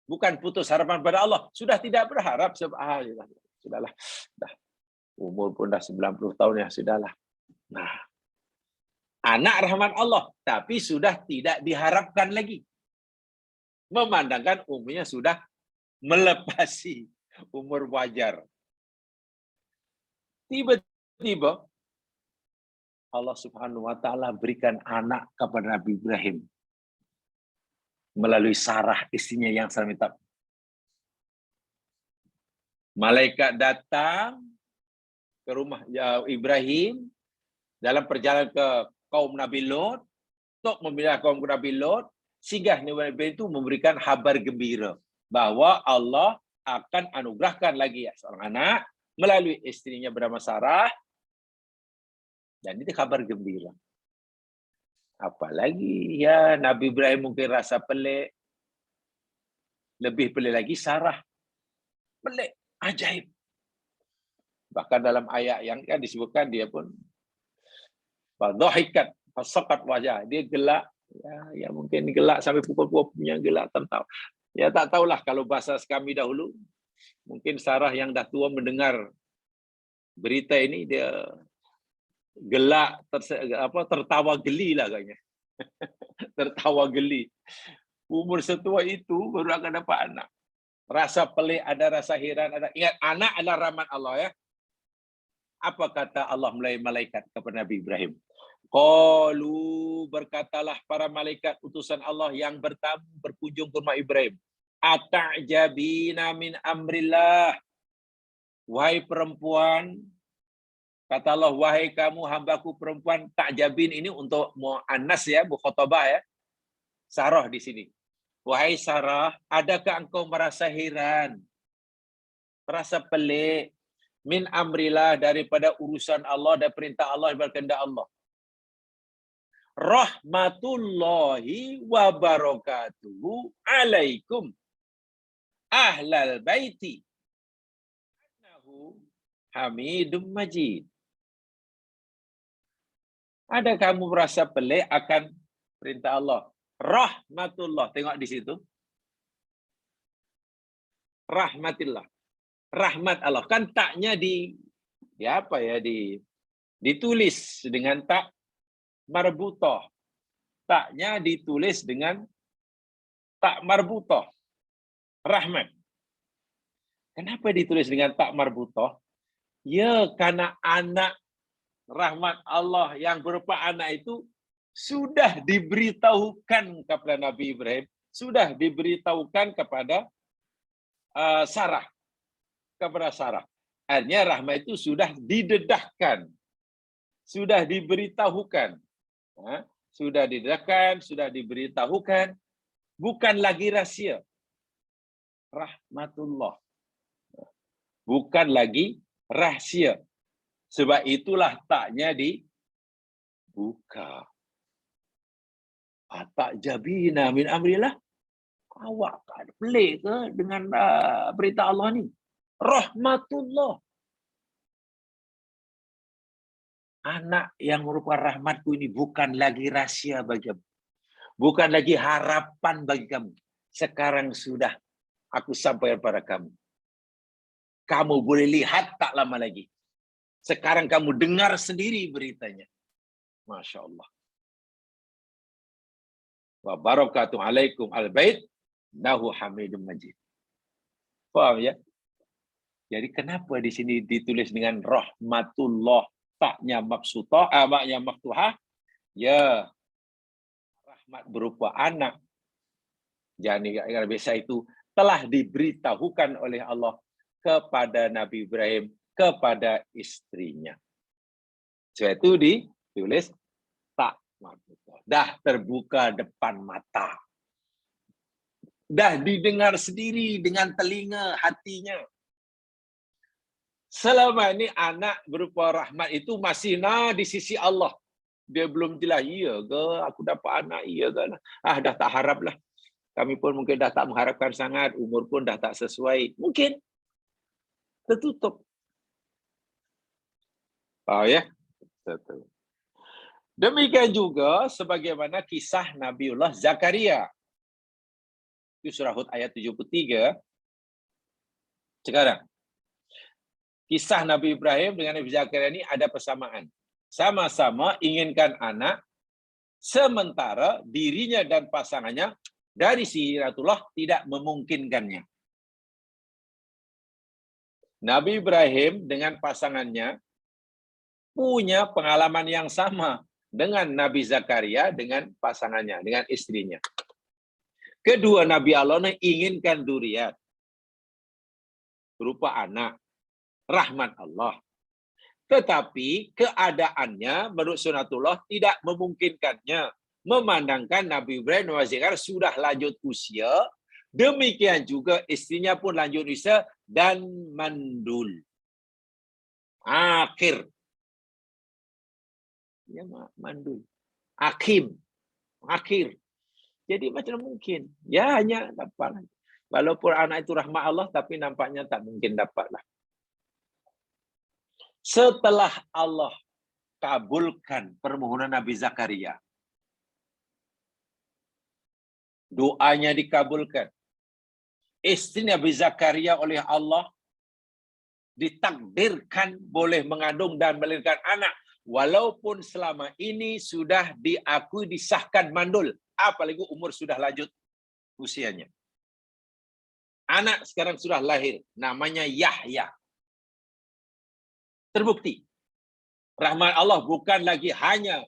Bukan putus harapan pada Allah, sudah tidak berharap. Sudahlah. Dah. Umur pun dah 90 tahun ya, sudahlah. Nah, anak rahmat Allah, tapi sudah tidak diharapkan lagi. Memandangkan umurnya sudah melepasi umur wajar. Tiba-tiba Allah Subhanahu wa taala berikan anak kepada Nabi Ibrahim melalui Sarah, istrinya yang minta. Malaikat datang ke rumah Ibrahim dalam perjalanan ke kaum Nabi Lot untuk membela kaum Nabi Lot, sehingga Nabi Ibrahim itu memberikan kabar gembira bahwa Allah akan anugerahkan lagi seorang anak melalui istrinya bernama Sarah, dan itu kabar gembira. Apalagi ya Nabi Ibrahim mungkin rasa pelik, lebih pelik lagi Sarah, pelik, ajaib. Bahkan dalam ayat yang kan disebutkan dia pun fadhahikat fasaqat wajah, dia gelak, ya mungkin gelak sampai pukul-pukul punya gelak, tak tahu. Ya tak tahulah kalau bahasa kami dahulu, mungkin Sarah yang dah tua mendengar berita ini dia gelak, tertawa geli lah kayaknya. Tertawa geli. Umur setua itu baru akan dapat anak. Rasa pelik ada, rasa heran ada. Ingat, anak adalah rahmat Allah ya. Apa kata Allah melalui malaikat kepada Nabi Ibrahim? Qalu, berkatalah para malaikat utusan Allah yang bertamu berkunjung ke rumah Ibrahim. Ata'jabina min amrillah. Wahai perempuan, kata Allah, wahai kamu hambaku perempuan, ta'jabin ini untuk mu'annas ya, mukhatabah ya. Sarah di sini. Wahai Sarah, adakah engkau merasa heran, merasa pelik, min amrillah, daripada urusan Allah dan perintah Allah dan kehendak Allah. Rahmatullahi wa barakatuhu alaikum ahlal baiti annahu hamidum majid. Ada kamu merasa pelik akan perintah Allah? Rahmatullah, tengok di situ. Rahmatillah. Rahmat Allah. Kan taknya ditulis dengan tak marbutah. Taknya ditulis dengan tak marbutah. Rahmat. Kenapa ditulis dengan tak marbutah? Ya, karena anak rahmat Allah yang berupa anak itu sudah diberitahukan kepada Nabi Ibrahim, sudah diberitahukan kepada Sarah. kepada Sarah. Artinya rahmat itu sudah didedahkan, sudah diberitahukan. Sudah didedahkan, sudah diberitahukan, bukan lagi rahasia. Rahmatullah. Bukan lagi rahasia. Sebab itulah taknya dibuka. Tak jabina min amrillah. Awak tak pelik ke dengan berita Allah ni? Rahmatullah. Anak yang merupakan rahmatku ini bukan lagi rahasia bagimu. Bukan lagi harapan bagi kamu. Sekarang sudah aku sampaikan pada kamu. Kamu boleh lihat tak lama lagi. Sekarang kamu dengar sendiri beritanya. Masya Allah. Wa barakatuh alaikum al-bait. Nahu hamidun majid. Faham ya? Jadi kenapa di sini ditulis dengan rahmatullah, taknya maksutah, maknya maktuhah? Ya, rahmat berupa anak. Jadi biasa itu telah diberitahukan oleh Allah kepada Nabi Ibrahim, kepada istrinya. Sebab itu ditulis tak maksutah. Dah terbuka depan mata. Dah didengar sendiri dengan telinga hatinya. Selama ini anak berupa rahmat itu masih di sisi Allah. Dia belum jelas, iya ke aku dapat anak, iya ke. Dah tak harap lah. Kami pun mungkin dah tak mengharapkan sangat, umur pun dah tak sesuai. Mungkin tertutup. Ya? Demikian juga sebagaimana kisah Nabiullah Zakaria. Itu surah Hud ayat 73. Sekarang, kisah Nabi Ibrahim dengan Nabi Zakaria ini ada persamaan. Sama-sama inginkan anak, sementara dirinya dan pasangannya dari siratullah tidak memungkinkannya. Nabi Ibrahim dengan pasangannya punya pengalaman yang sama dengan Nabi Zakaria dengan pasangannya, dengan istrinya. Kedua Nabi Allah inginkan dzurriyyat, berupa anak, rahmat Allah. Tetapi keadaannya menurut sunatullah tidak memungkinkannya. Memandangkan Nabi Ibrahim dan Zakaria sudah lanjut usia, demikian juga istrinya pun lanjut usia dan mandul. Akhir. Ya, mandul. Akhir. Jadi macam mungkin. Ya hanya dapat. Walaupun anak itu rahmat Allah, tapi nampaknya tak mungkin dapatlah. Setelah Allah kabulkan permohonan Nabi Zakaria, doanya dikabulkan. Istri Nabi Zakaria oleh Allah ditakdirkan boleh mengandung dan melahirkan anak. Walaupun selama ini sudah diakui, disahkan mandul. Apalagi umur sudah lanjut usianya. Anak sekarang sudah lahir. Namanya Yahya. Terbukti. Rahmat Allah bukan lagi hanya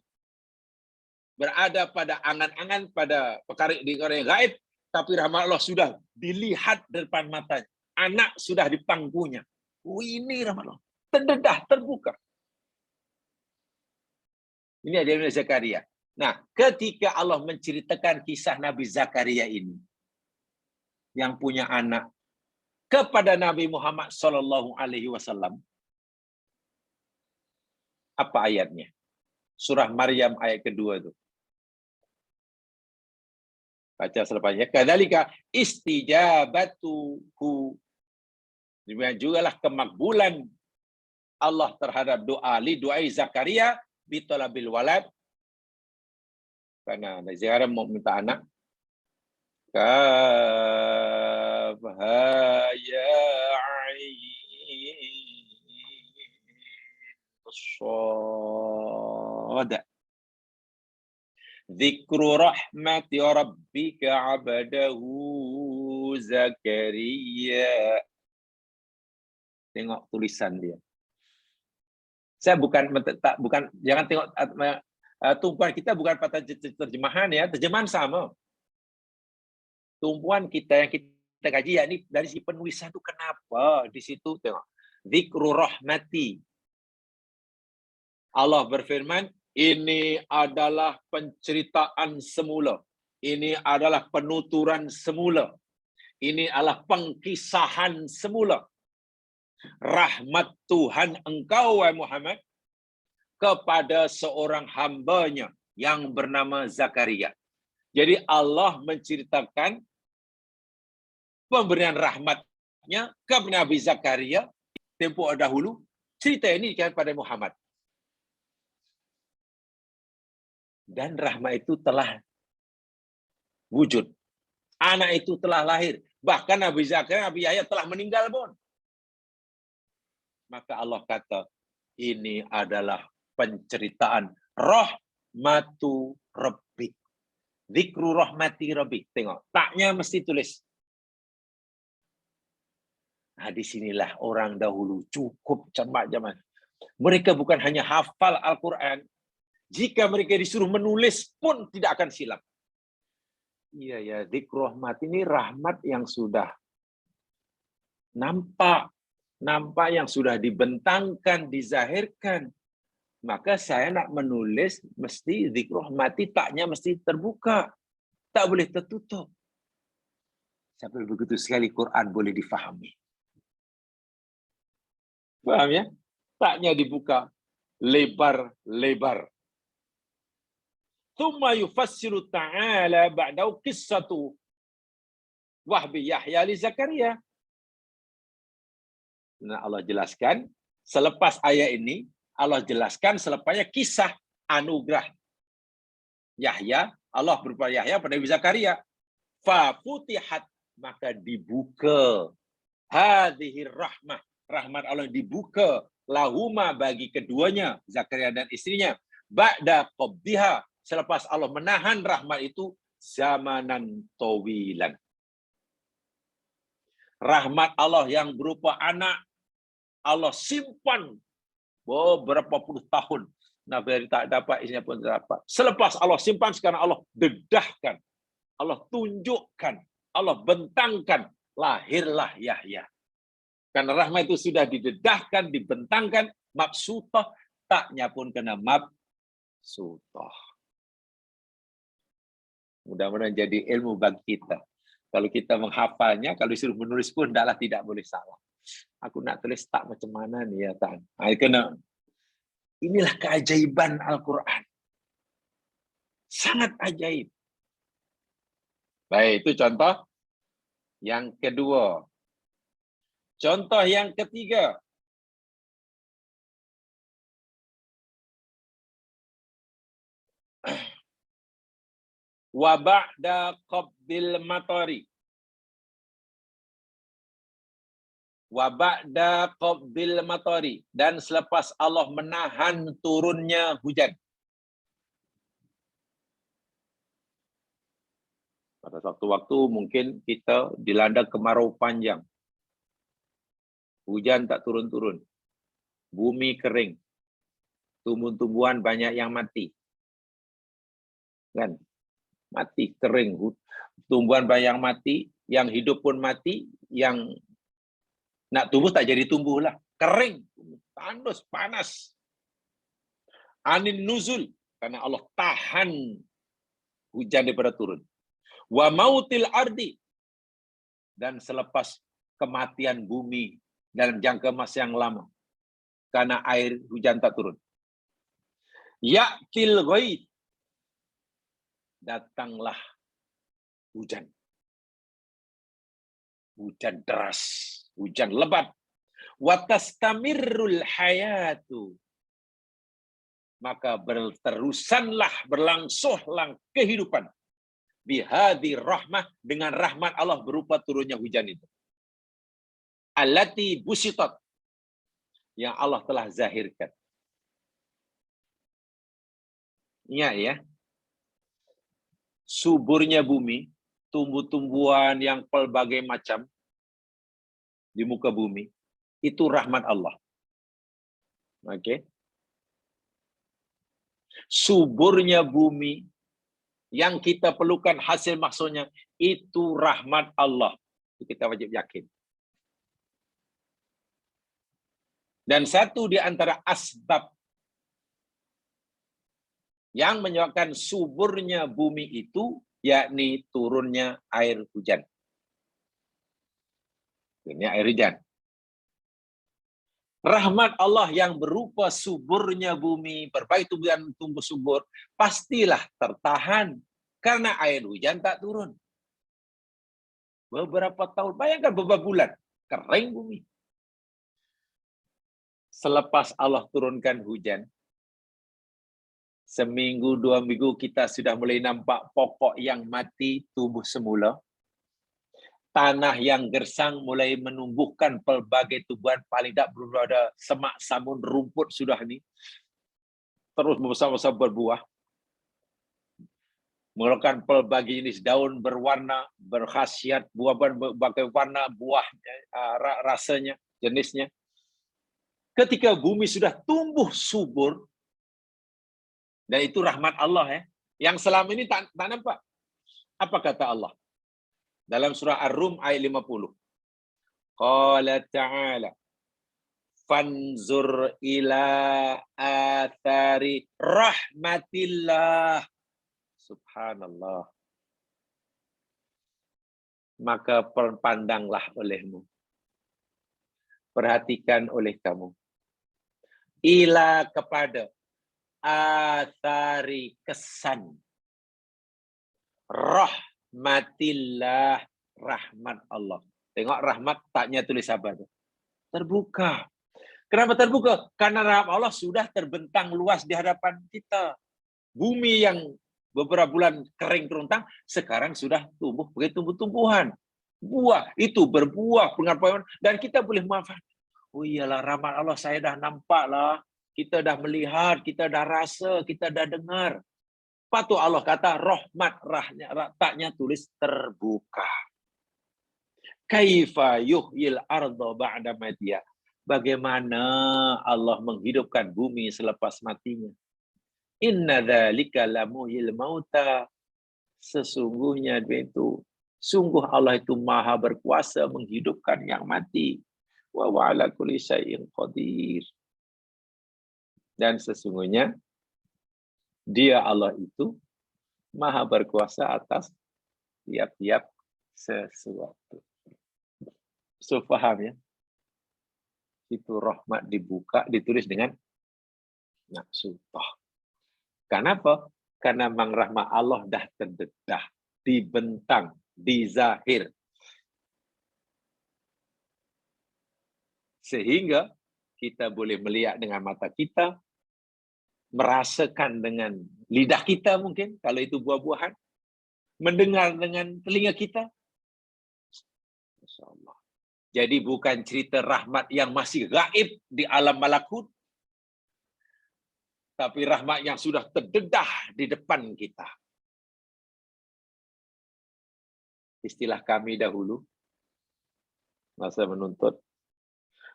berada pada angan-angan, pada perkara yang gaib. Tapi rahmat Allah sudah dilihat depan matanya. Anak sudah di pangkunya. Ini rahmat Allah. Terdedah, terbuka. Ini ada Nabi Zakaria. Nah, ketika Allah menceritakan kisah Nabi Zakaria ini, yang punya anak, kepada Nabi Muhammad SAW, apa ayatnya? Surah Maryam ayat kedua itu. Baca selepasnya. Kadzalika istijabatuhu. Demikian jugalah kemakbulan Allah terhadap doa Zakaria bitolabil walad. Karena Zakaria mau minta anak. Kafha ya Shad. Dzikru rahmati rabbika 'abdahu Zakaria. Tengok tulisan dia. Saya bukan jangan tengok tumpuan kita bukan pada terjemahan ya, terjemahan sama. Tumpuan kita yang kita kita kaji, ya ini dari si penulisan itu kenapa di situ tengok. Zikru rahmati. Allah berfirman, ini adalah penceritaan semula. Ini adalah penuturan semula. Ini adalah pengkisahan semula. Rahmat Tuhan engkau, wahai Muhammad, kepada seorang hambanya yang bernama Zakaria. Jadi Allah menceritakan pemberian rahmatnya kepada Nabi Zakaria tempoh dahulu. Cerita ini kepada Muhammad. Dan rahmat itu telah wujud. Anak itu telah lahir. Bahkan Nabi Zakaria, Nabi Yahya telah meninggal pun. Maka Allah kata, ini adalah penceritaan rahmatu rabbik. Zikru rahmati rabbik. Tengok, taknya mesti tulis. Nah, disinilah orang dahulu cukup cermat zaman. Mereka bukan hanya hafal Al-Quran. Jika mereka disuruh menulis pun tidak akan silap. Iya ya, zikru rahmat ini rahmat yang sudah nampak yang sudah dibentangkan, dizahirkan. Maka saya nak menulis mesti zikru rahmati, taknya mesti terbuka. Tak boleh tertutup. Sampai begitu sekali Quran boleh difahami. Paham ya? Taknya dibuka lebar-lebar. Thumma yufassiru ta'ala ba'dahu qissatu wahbi Yahya li Zakaria. Nah, Allah jelaskan selepas ayat ini, Allah jelaskan selepasnya kisah anugerah Yahya, Allah berupa Yahya pada Nabi Zakaria. Fa futihat, maka dibuka hadhir rahmah, rahmat Allah dibuka lahuma bagi keduanya, Zakaria dan istrinya, ba'da qabdiha, selepas Allah menahan rahmat itu zamanan tawilan. Rahmat Allah yang berupa anak, Allah simpan beberapa puluh tahun. Nabi tak dapat, isinya pun tak dapat. Selepas Allah simpan, sekarang Allah dedahkan. Allah tunjukkan. Allah bentangkan. Lahirlah Yahya. Karena rahmat itu sudah didedahkan, dibentangkan, mabsutah, taknya pun kena mabsutah. Mudah-mudahan jadi ilmu bagi kita. Kalau kita menghafalnya, kalau disuruh menulis pun tidak boleh salah. Aku nak tulis tak macam mana nih ya Tan. Inilah keajaiban Al-Quran. Sangat ajaib. Baik, itu contoh yang kedua. Contoh yang ketiga. Wa ba'da qabdil matari. Wa ba'da qabdil matari. Dan selepas Allah menahan turunnya hujan. Pada suatu waktu mungkin kita dilanda kemarau panjang. Hujan tak turun-turun. Bumi kering. Tumbuh-tumbuhan banyak yang mati. Kan? Mati, kering. Tumbuhan banyak yang mati, yang hidup pun mati, yang nak tumbuh tak jadi tumbuh lah. Kering, tandus, panas. Anin nuzul, karena Allah tahan hujan daripada turun. Wa mautil ardi, dan selepas kematian bumi dalam jangka masa yang lama, karena air hujan tak turun. Ya'til ghaid, datanglah hujan. Hujan deras, hujan lebat. Watastamirrul hayatu, maka berterusanlah, berlangsunglah kehidupan. Bihadi rahmah, dengan rahmat Allah berupa turunnya hujan itu. Allati busitat, yang Allah telah zahirkan. Ingat ya. Suburnya bumi, tumbuh-tumbuhan yang pelbagai macam di muka bumi, itu rahmat Allah. Oke. Suburnya bumi yang kita perlukan hasil maksudnya, itu rahmat Allah. Kita wajib yakin. Dan satu di antara asbab yang menyebabkan suburnya bumi itu, yakni turunnya air hujan. Ini air hujan. Rahmat Allah yang berupa suburnya bumi, berbagai tumbuhan tumbuh subur, pastilah tertahan karena air hujan tak turun. Beberapa tahun, bayangkan beberapa bulan, kering bumi. Selepas Allah turunkan hujan, seminggu, 2 minggu kita sudah mulai nampak pokok yang mati tumbuh semula. Tanah yang gersang mulai menumbuhkan pelbagai tumbuhan, paling tak berada semak samun rumput sudah ni. Terus membesar-besar berbuah. Mengeluarkan pelbagai jenis daun berwarna, berkhasiat, buah-buahan berbagai warna, buahnya, rasanya, jenisnya. Ketika bumi sudah tumbuh subur, dan itu rahmat Allah ya, yang selama ini tak nampak. Apa kata Allah? Dalam surah Ar-Rum ayat 50. Qala ta'ala, fanzur ila athari rahmatillah. Subhanallah. Maka perpandanglah olehmu. Perhatikan oleh kamu. Ila kepada athari kesan rahmatillah, rahmat Allah. Tengok rahmat taknya tulis apa tuh? Terbuka. Kenapa terbuka? Karena rahmat Allah sudah terbentang luas di hadapan kita. Bumi yang beberapa bulan kering kerontang sekarang sudah tumbuh sebagai tumbuh-tumbuhan. Buah itu berbuah pengaruh dan kita boleh manfaat. Oh iyalah rahmat Allah, saya dah nampak lah. Kita dah melihat, kita dah rasa, kita dah dengar. Patut Allah kata rahmat taknya tulis terbuka. Kaifa yuhyil arda ba'da matiha. Bagaimana Allah menghidupkan bumi selepas matinya. Inna dzalika lamuhyil mauta. Sesungguhnya itu, sungguh Allah itu maha berkuasa menghidupkan yang mati. Wa ala kulli syai'in qadir. Dan sesungguhnya Dia Allah itu maha berkuasa atas tiap-tiap sesuatu. So, paham ya? Itu rahmat dibuka, ditulis dengan naqsutah. Kenapa? Karena memang rahmat Allah dah terdedah, dibentang, dizahir. Sehingga kita boleh melihat dengan mata kita, merasakan dengan lidah kita mungkin, kalau itu buah-buahan, mendengar dengan telinga kita. Masya Allah. Jadi bukan cerita rahmat yang masih gaib di alam malakut, tapi rahmat yang sudah terdedah di depan kita. Istilah kami dahulu, masa menuntut,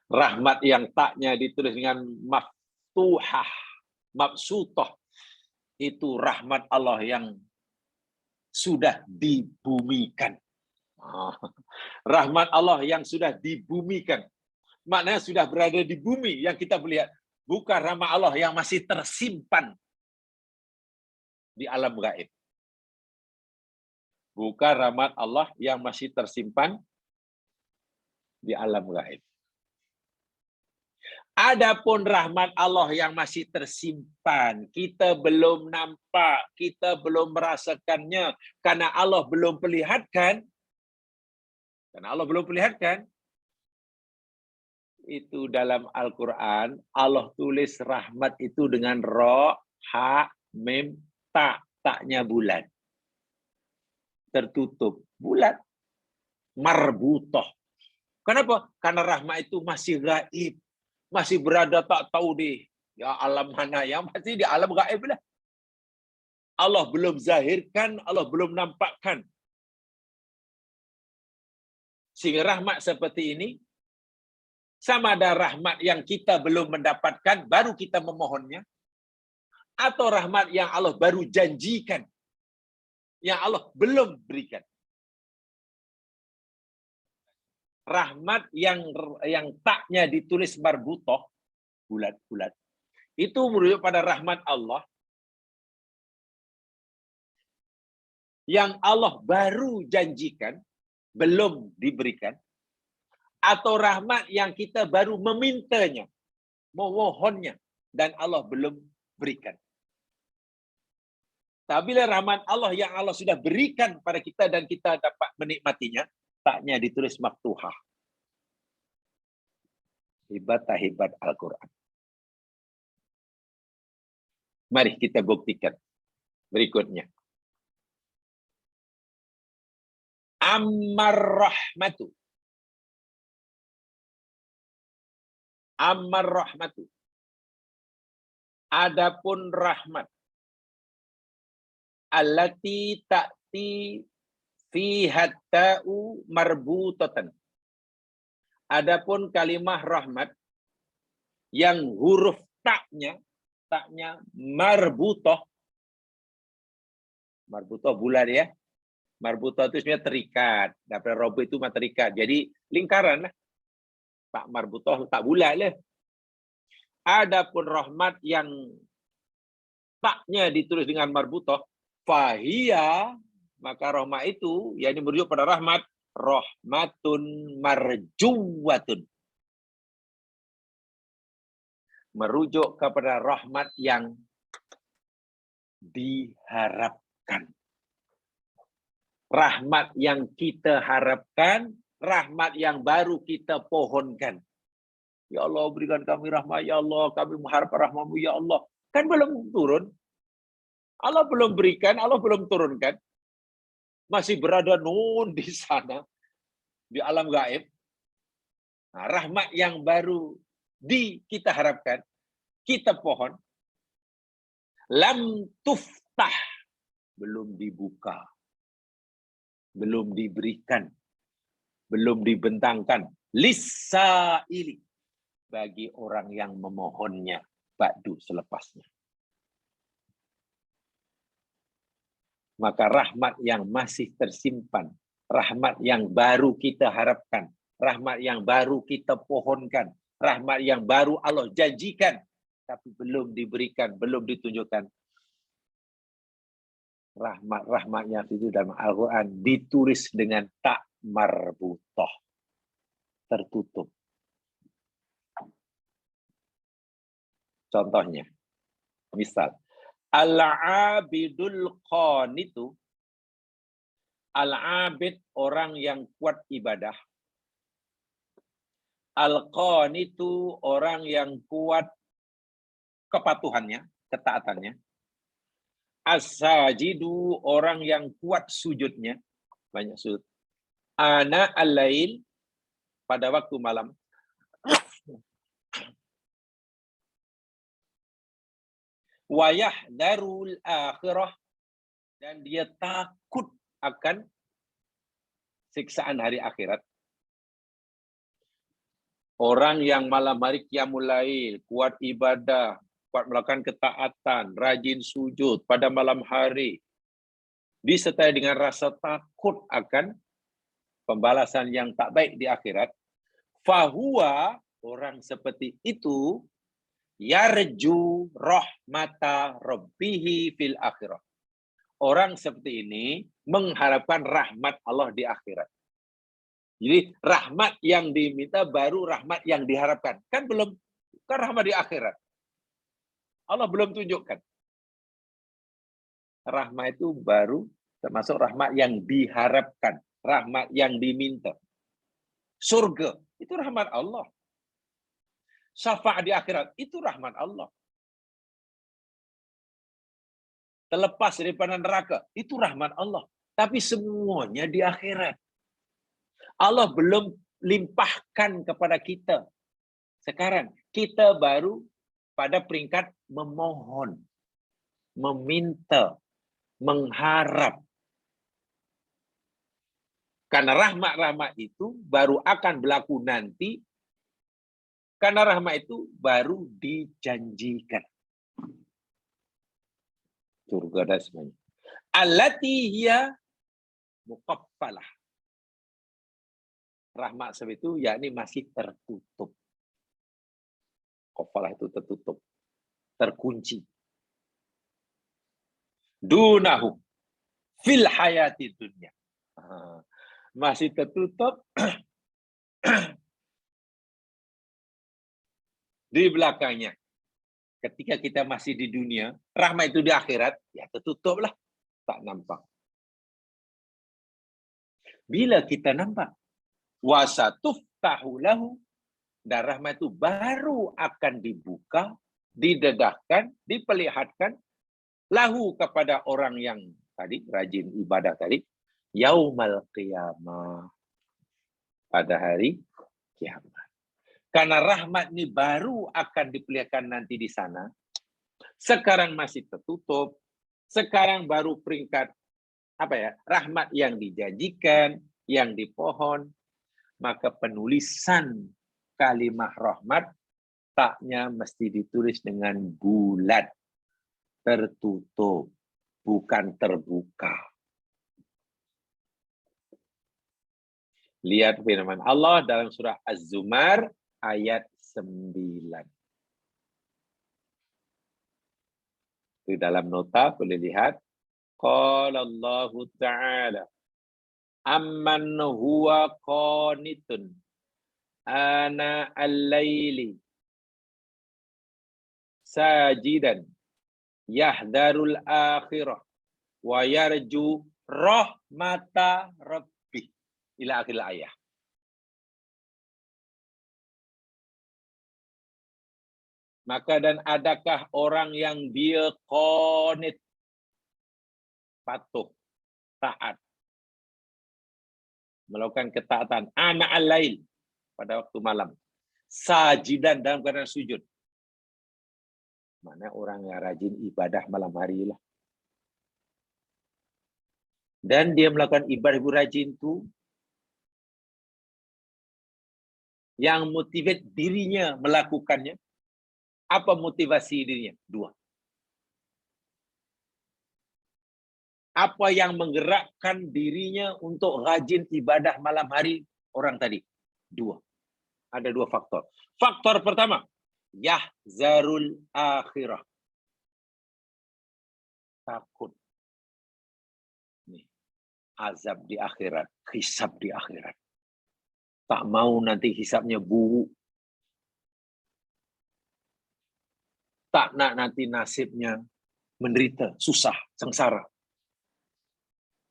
rahmat yang taknya ditulis dengan maftuhah, mabsutah, itu rahmat Allah yang sudah dibumikan. Rahmat Allah yang sudah dibumikan. Maknanya sudah berada di bumi yang kita melihat. Bukan rahmat Allah yang masih tersimpan di alam gaib. Bukan rahmat Allah yang masih tersimpan di alam gaib. Adapun rahmat Allah yang masih tersimpan, kita belum nampak, kita belum merasakannya, karena Allah belum perlihatkan. Karena Allah belum perlihatkan. Itu dalam Al-Quran, Allah tulis rahmat itu dengan ra, ha, mim, ta. Taknya bulat. Tertutup. Bulat. Marbutoh. Kenapa? Karena rahmat itu masih gaib. Masih berada tak tahu di ya alam mana, yang masih di alam gaib lah. Allah belum zahirkan, Allah belum nampakkan. Sehingga rahmat seperti ini, sama ada rahmat yang kita belum mendapatkan, baru kita memohonnya, atau rahmat yang Allah baru janjikan, yang Allah belum berikan. rahmat yang taknya ditulis marbutoh, bulat-bulat, itu merujuk pada rahmat Allah yang Allah baru janjikan, belum diberikan, atau rahmat yang kita baru memintanya, memohonnya, dan Allah belum berikan. Tapi rahmat Allah yang Allah sudah berikan pada kita dan kita dapat menikmatinya, taknya ditulis maktuhah. Hebat tak hebat Al-Quran. Mari kita buktikan. Berikutnya. Ammar rahmatu. Ammar rahmatu. Adapun rahmat. Allati ta'ti fi hatta'u marbutatan. Adapun kalimah rahmat yang huruf taknya marbutoh. Marbutoh bulat ya. Marbutoh itu sebenarnya terikat. Daripada robot itu mah terikat. Jadi lingkaran lah. Tak marbutoh, tak bulat lah. Adapun rahmat yang taknya ditulis dengan marbutoh, fahiyya, maka rahmat itu, yakni merujuk pada rahmat, rahmatun marjuwatun. Merujuk kepada rahmat yang diharapkan. Rahmat yang kita harapkan, rahmat yang baru kita pohonkan. Ya Allah, berikan kami rahmat, ya Allah, kami mengharap rahmat-Mu, ya Allah. Kan belum turun. Allah belum berikan, Allah belum turunkan. Masih berada di sana, di alam gaib. Nah, rahmat yang baru kita harapkan, kita pohon, lam tuftah, belum dibuka, belum diberikan, belum dibentangkan, lisaili, bagi orang yang memohonnya, ba'du, selepasnya. Maka rahmat yang masih tersimpan, rahmat yang baru kita harapkan, rahmat yang baru kita pohonkan, rahmat yang baru Allah janjikan, tapi belum diberikan, belum ditunjukkan. Rahmat-rahmatnya itu dalam Al-Quran ditulis dengan tak marbutoh, tertutup. Contohnya, misal, al-abidul qanitu, al-abid orang yang kuat ibadah, al-qanitu orang yang kuat kepatuhannya, ketaatannya, as-sajidu orang yang kuat sujudnya, banyak sujud, ana al-lail pada waktu malam, wayah darul akhirah, dan dia takut akan siksaan hari akhirat. Orang yang malam hari qiyamul lail, kuat ibadah, kuat melakukan ketaatan, rajin sujud pada malam hari, disertai dengan rasa takut akan pembalasan yang tak baik di akhirat, fahuwa, orang seperti itu, yarju rahmata rabbihi fil akhirah. Orang seperti ini mengharapkan rahmat Allah di akhirat. Jadi rahmat yang diminta baru rahmat yang diharapkan. Kan belum, kan rahmat di akhirat. Allah belum tunjukkan. Rahmat itu baru termasuk rahmat yang diharapkan, rahmat yang diminta. Surga itu rahmat Allah. Syafaat di akhirat itu rahmat Allah. Terlepas daripada neraka itu rahmat Allah. Tapi semuanya di akhirat. Allah belum limpahkan kepada kita. Sekarang kita baru pada peringkat memohon, meminta, mengharap. Karena rahmat-rahmat itu baru akan berlaku nanti. Karena rahmat itu baru dijanjikan. Surga dan semuanya. Allati hiya muqaffalah. Rahmat sebab itu yakni masih tertutup. Qafalah itu tertutup, terkunci. Dunahu fil hayati dunya. Masih tertutup di belakangnya. Ketika kita masih di dunia, rahmat itu di akhirat, ya tertutuplah, tak nampak. Bila kita nampak, wasatuftahu lahu, dan rahmat itu baru akan dibuka, didedahkan, diperlihatkan lahu kepada orang yang tadi rajin ibadah tadi, yaumal qiyamah, pada hari kiamat. Karena rahmat ini baru akan diperlihatkan nanti di sana. Sekarang masih tertutup. Sekarang baru peringkat rahmat yang dijanjikan, yang dipohon. Maka penulisan kalimah rahmat taknya mesti ditulis dengan bulat, tertutup, bukan terbuka. Lihat firman Allah dalam surah Az-Zumar ayat 9. Di dalam nota boleh lihat. Qala Allahu Ta'ala amman huwa qanitun ana al-laili sajidan yahdarul akhirah wa yarju rahmata rabbih ila akhir ayat. Maka dan adakah orang yang dia qanit, patuh, taat, melakukan ketaatan, ana al-lail, pada waktu malam, sajidan dalam keadaan sujud. Mana orang yang rajin ibadah malam hari lah. Dan dia melakukan ibadah rajin itu, yang motivate dirinya melakukannya. Apa motivasi dirinya? Dua. Apa yang menggerakkan dirinya untuk rajin ibadah malam hari orang tadi? Dua. Ada dua faktor. Faktor pertama, yahzarul akhirah. Takut. Nih, azab di akhirat, hisab di akhirat. Tak mau nanti hisabnya buruk. Tak nak nanti nasibnya menderita, susah, sengsara.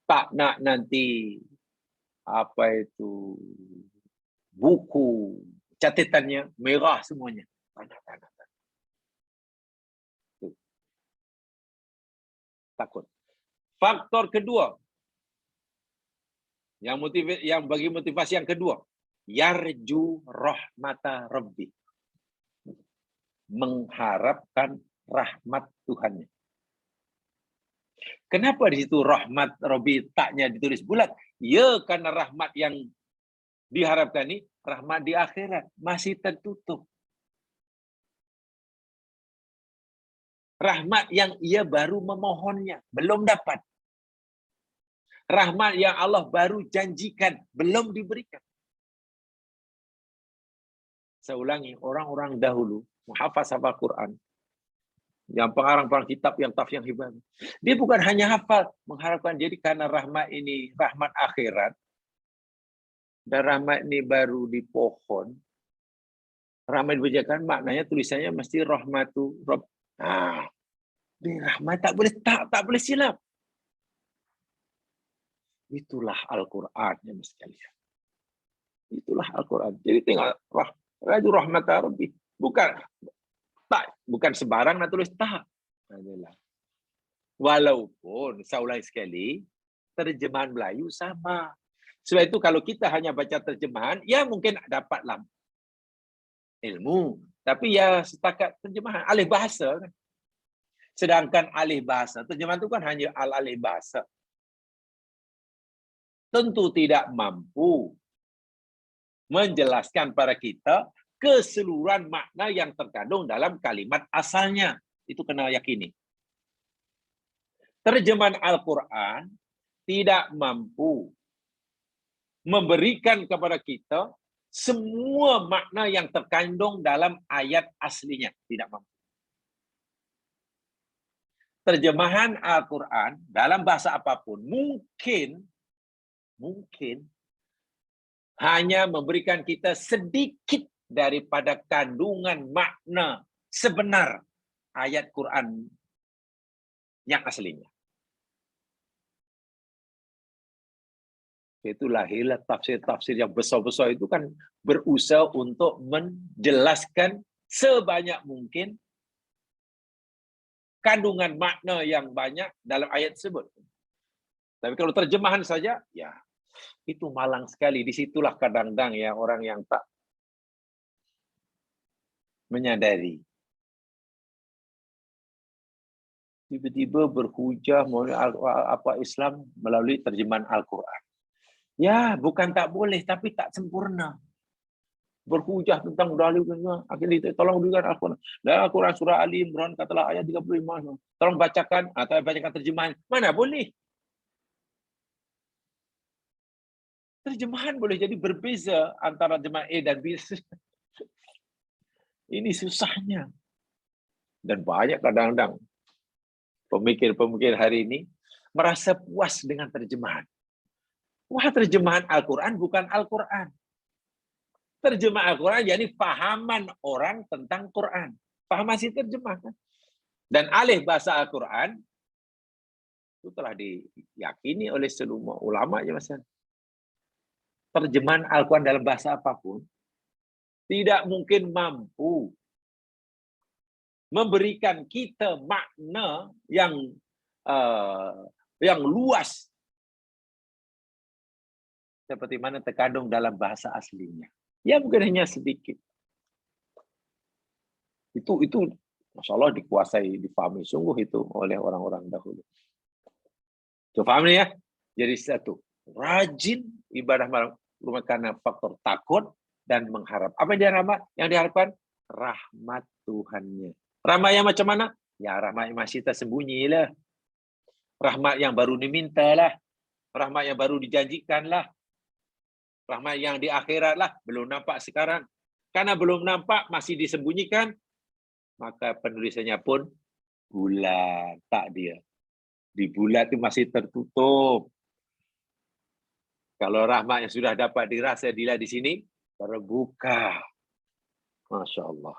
Tak nak nanti buku catatannya merah semuanya. Takut. Faktor kedua, yang bagi motivasi yang kedua, yarju rahmata rabbi, mengharapkan rahmat Tuhannya. Kenapa di situ rahmat Rabbi taknya ditulis bulat? Ya, karena rahmat yang diharapkan ini rahmat di akhirat masih tertutup. Rahmat yang ia baru memohonnya, belum dapat. Rahmat yang Allah baru janjikan, belum diberikan. Saya ulangi, orang-orang dahulu menghafaz Al-Quran, yang pengarang-pengarang kitab yang tafsir yang hebat, dia bukan hanya hafal, mengharapkan jadi karena rahmat ini rahmat akhirat, dan rahmat ini baru dipohon, rahmat dibacakan, maknanya tulisannya mesti rahmatu Rabb. Di rahmat tak boleh silap. Itulah Al-Quran yang mesti lihat. Itulah Al-Quran. Jadi tinggal raju rahmat Rabbi. Bukan sembarang nak tulis tak. Walaupun saya ulangi sekali, terjemahan Melayu sama. Sebab itu kalau kita hanya baca terjemahan, ya mungkin dapatlah ilmu. Tapi ya setakat terjemahan, alih bahasa. Sedangkan alih bahasa, terjemahan itu kan hanya alih bahasa. Tentu tidak mampu menjelaskan pada kita keseluruhan makna yang terkandung dalam kalimat asalnya. Itu kena yakini. Terjemahan Al-Quran tidak mampu memberikan kepada kita semua makna yang terkandung dalam ayat aslinya. Tidak mampu. Terjemahan Al-Quran dalam bahasa apapun mungkin hanya memberikan kita sedikit daripada kandungan makna sebenar ayat Quran yang aslinya. Itu lahirlah tafsir-tafsir yang besar-besar itu kan berusaha untuk menjelaskan sebanyak mungkin kandungan makna yang banyak dalam ayat tersebut. Tapi kalau terjemahan saja, ya itu malang sekali. Disitulah kadang-kadang ya orang yang tak menyadari. Tiba-tiba berhujah apa Islam melalui terjemahan Al-Quran. Ya, bukan tak boleh, tapi tak sempurna. Berhujah tentang dalil, akhirnya tolong dengan Al-Quran. Dalam Al-Quran surah Ali Imran katalah ayat 35. Tolong bacakan atau bacakan terjemahan. Mana boleh? Terjemahan boleh jadi berbeza antara jemaah A dan B. Ini susahnya. Dan banyak kadang-kadang pemikir-pemikir hari ini merasa puas dengan terjemahan. Wah, terjemahan Al-Quran bukan Al-Quran. Terjemah Al-Quran yakni fahaman orang tentang Quran. Paham masih terjemahkan. Dan alih bahasa Al-Quran itu telah diyakini oleh semua ulama ya Mas. Terjemahan Al-Quran dalam bahasa apapun tidak mungkin mampu memberikan kita makna yang luas seperti mana terkandung dalam bahasa aslinya. Ya mungkin hanya sedikit. Itu masalah dikuasai, difahami sungguh itu oleh orang-orang dahulu. Coba paham nih ya. Jadi satu, rajin ibadah malam rumah karena faktor takut dan mengharap. Apa yang diharapkan? Rahmat Tuhannya. Rahmat yang macam mana? Ya rahmat yang masih tersembunyi lah. Rahmat yang baru diminta lah. Rahmat yang baru dijanjikan lah. Rahmat yang di akhirat lah. Belum nampak sekarang. Karena belum nampak, masih disembunyikan, maka penulisannya pun bulat. Tak dia. Di bulat itu masih tertutup. Kalau rahmat yang sudah dapat dirasa dilihat di sini, terbuka. Masya Allah.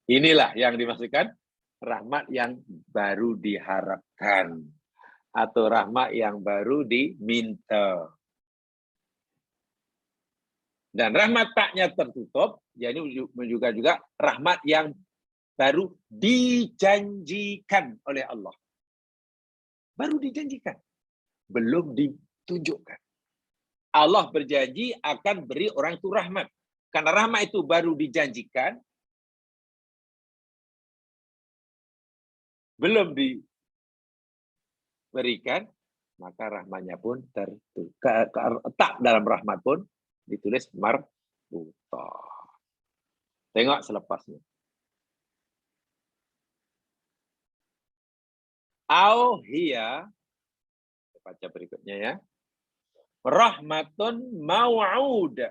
Inilah yang dimaksudkan rahmat yang baru diharapkan. Atau rahmat yang baru diminta. Dan rahmat taknya tertutup, jadi juga rahmat yang baru dijanjikan oleh Allah. Baru dijanjikan. Belum ditunjukkan. Allah berjanji akan beri orang itu rahmat. Karena rahmat itu baru dijanjikan, belum diberikan, maka rahmatnya pun tak dalam rahmat pun ditulis marbutah. Tengok selepasnya. Au hiya, baca berikutnya ya. Rahmatun mau'ud.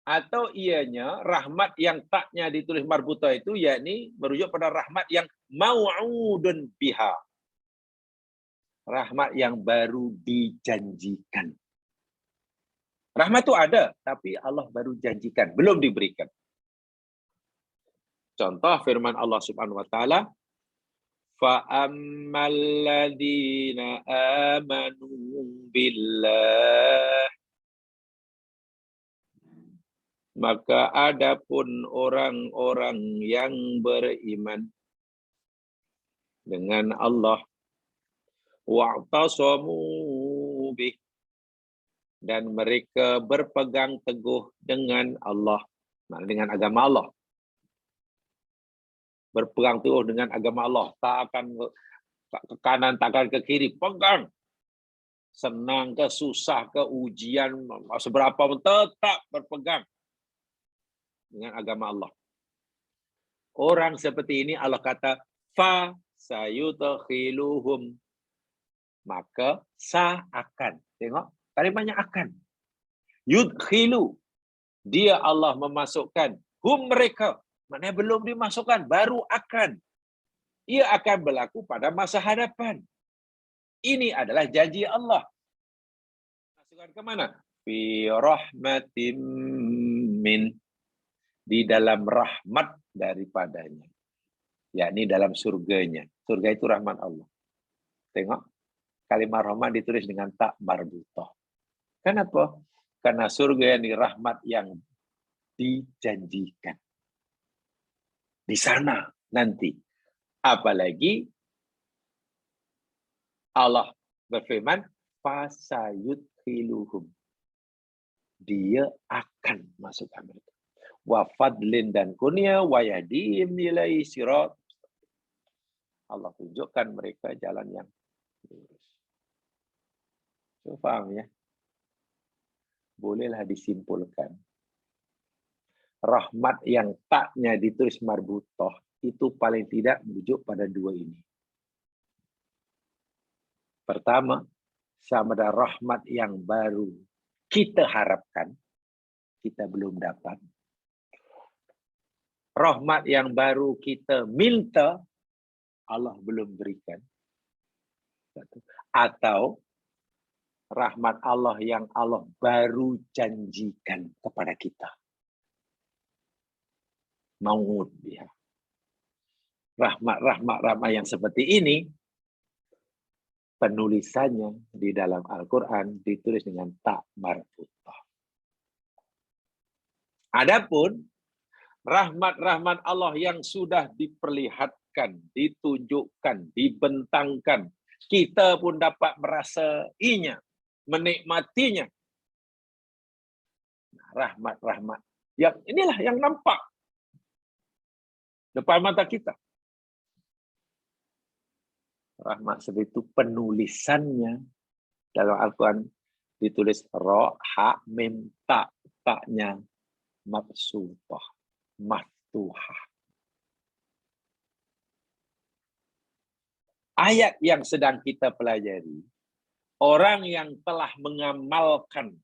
Atau ianya rahmat yang taknya ditulis marbutah itu yakni merujuk pada rahmat yang mau'udun biha. Rahmat yang baru dijanjikan. Rahmat itu ada, tapi Allah baru janjikan, belum diberikan. Contoh firman Allah Subhanahu wa taala, fa ammal ladzina amanu billah, maka adapun orang-orang yang beriman dengan Allah, wa'tasamu bih, dan mereka berpegang teguh dengan Allah, dengan agama Allah. Berpegang teguh dengan agama Allah, tak akan ke kanan, tak akan ke kiri, pegang. Senang ke, susah ke, ujian seberapa pun tetap berpegang dengan agama Allah. Orang seperti ini Allah kata fa sayudkhiluhum maka akan. Tengok kalimatnya akan. Yudkhilu, dia Allah memasukkan hum mereka. Maknanya belum dimasukkan, baru akan. Ia akan berlaku pada masa hadapan. Ini adalah janji Allah. Masukkan ke mana? Fi rahmatin min, di dalam rahmat daripadanya. Yakni dalam surganya. Surga itu rahmat Allah. Tengok, kalimat rahmat ditulis dengan tak marbutah. Kenapa? Karena surga ini rahmat yang dijanjikan. Di sana nanti. Apalagi Allah berfirman, fasayudkhiluhum. Dia akan masukkan mereka. Wa fadlin dan kurnia wa yahdihim ilaihi sirat. Allah tunjukkan mereka jalan yang lurus. So, faham ya? Bolehlah disimpulkan. Rahmat yang taknya ditulis marbutah itu paling tidak merujuk pada dua ini. Pertama, sama ada rahmat yang baru kita harapkan, kita belum dapat. Rahmat yang baru kita minta, Allah belum berikan. Atau rahmat Allah yang Allah baru janjikan kepada kita. Maut dia. Rahmat yang seperti ini, penulisannya di dalam Al-Quran ditulis dengan tak marbutah. Adapun rahmat-rahmat Allah yang sudah diperlihatkan, ditunjukkan, dibentangkan, kita pun dapat merasainya, menikmatinya. Rahmat-rahmat yang inilah yang nampak depan mata kita. Rahmat seperti itu penulisannya dalam Al-Quran ditulis ro, ha, mim, ta, taknya mabsutah, maftuhah. Ayat yang sedang kita pelajari, orang yang telah mengamalkan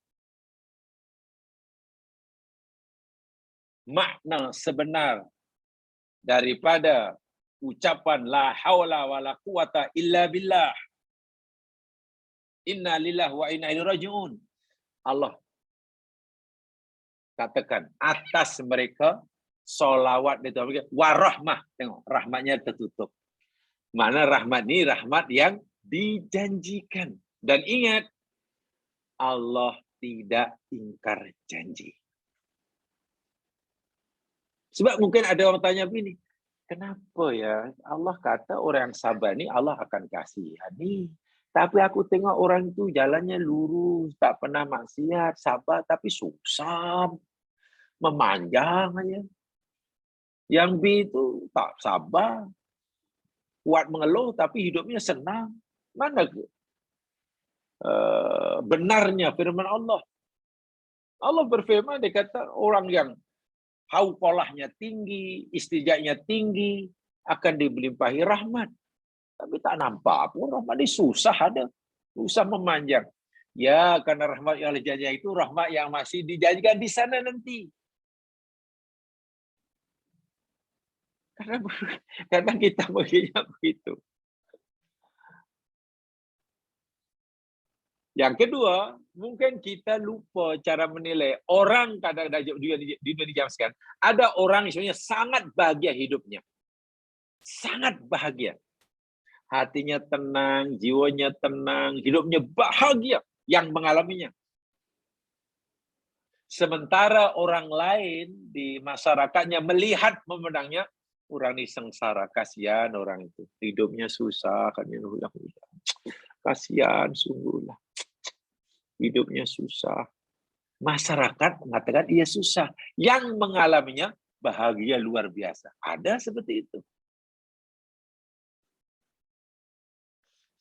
makna sebenar daripada ucapan la haula wala quwata illa billah, inna lillahi wa inna ilaihi raji'un, Allah katakan atas mereka solawat itu warahmah. Tengok, rahmatnya tertutup. Mana rahmat ini rahmat yang dijanjikan. Dan ingat, Allah tidak ingkar janji. Sebab mungkin ada orang tanya begini, kenapa ya Allah kata orang yang sabar ni Allah akan kasihani. Tapi aku tengok orang itu jalannya lurus, tak pernah maksiat, sabar tapi susah, memanjang aja. Yang B itu tak sabar, kuat mengeluh tapi hidupnya senang. Mana benarnya firman Allah? Allah berfirman, dia kata orang yang hauqalahnya tinggi, istijahnya tinggi, akan dilimpahi rahmat. Tapi tak nampak pun rahmat ini susah ada. Susah memanjang. Ya, karena rahmat yang dijanjikan itu rahmat yang masih dijanjikan di sana nanti. Karena kita begini begitu. Yang kedua, mungkin kita lupa cara menilai. Orang kadang-kadang di dunia sekarang, ada orang misalnya sangat bahagia hidupnya. Sangat bahagia. Hatinya tenang, jiwanya tenang, hidupnya bahagia yang mengalaminya. Sementara orang lain di masyarakatnya melihat memandangnya, orang ini sengsara, kasihan orang itu. Hidupnya susah, kasihan sungguhlah. Hidupnya susah. Masyarakat mengatakan ia susah. Yang mengalaminya bahagia luar biasa. Ada seperti itu.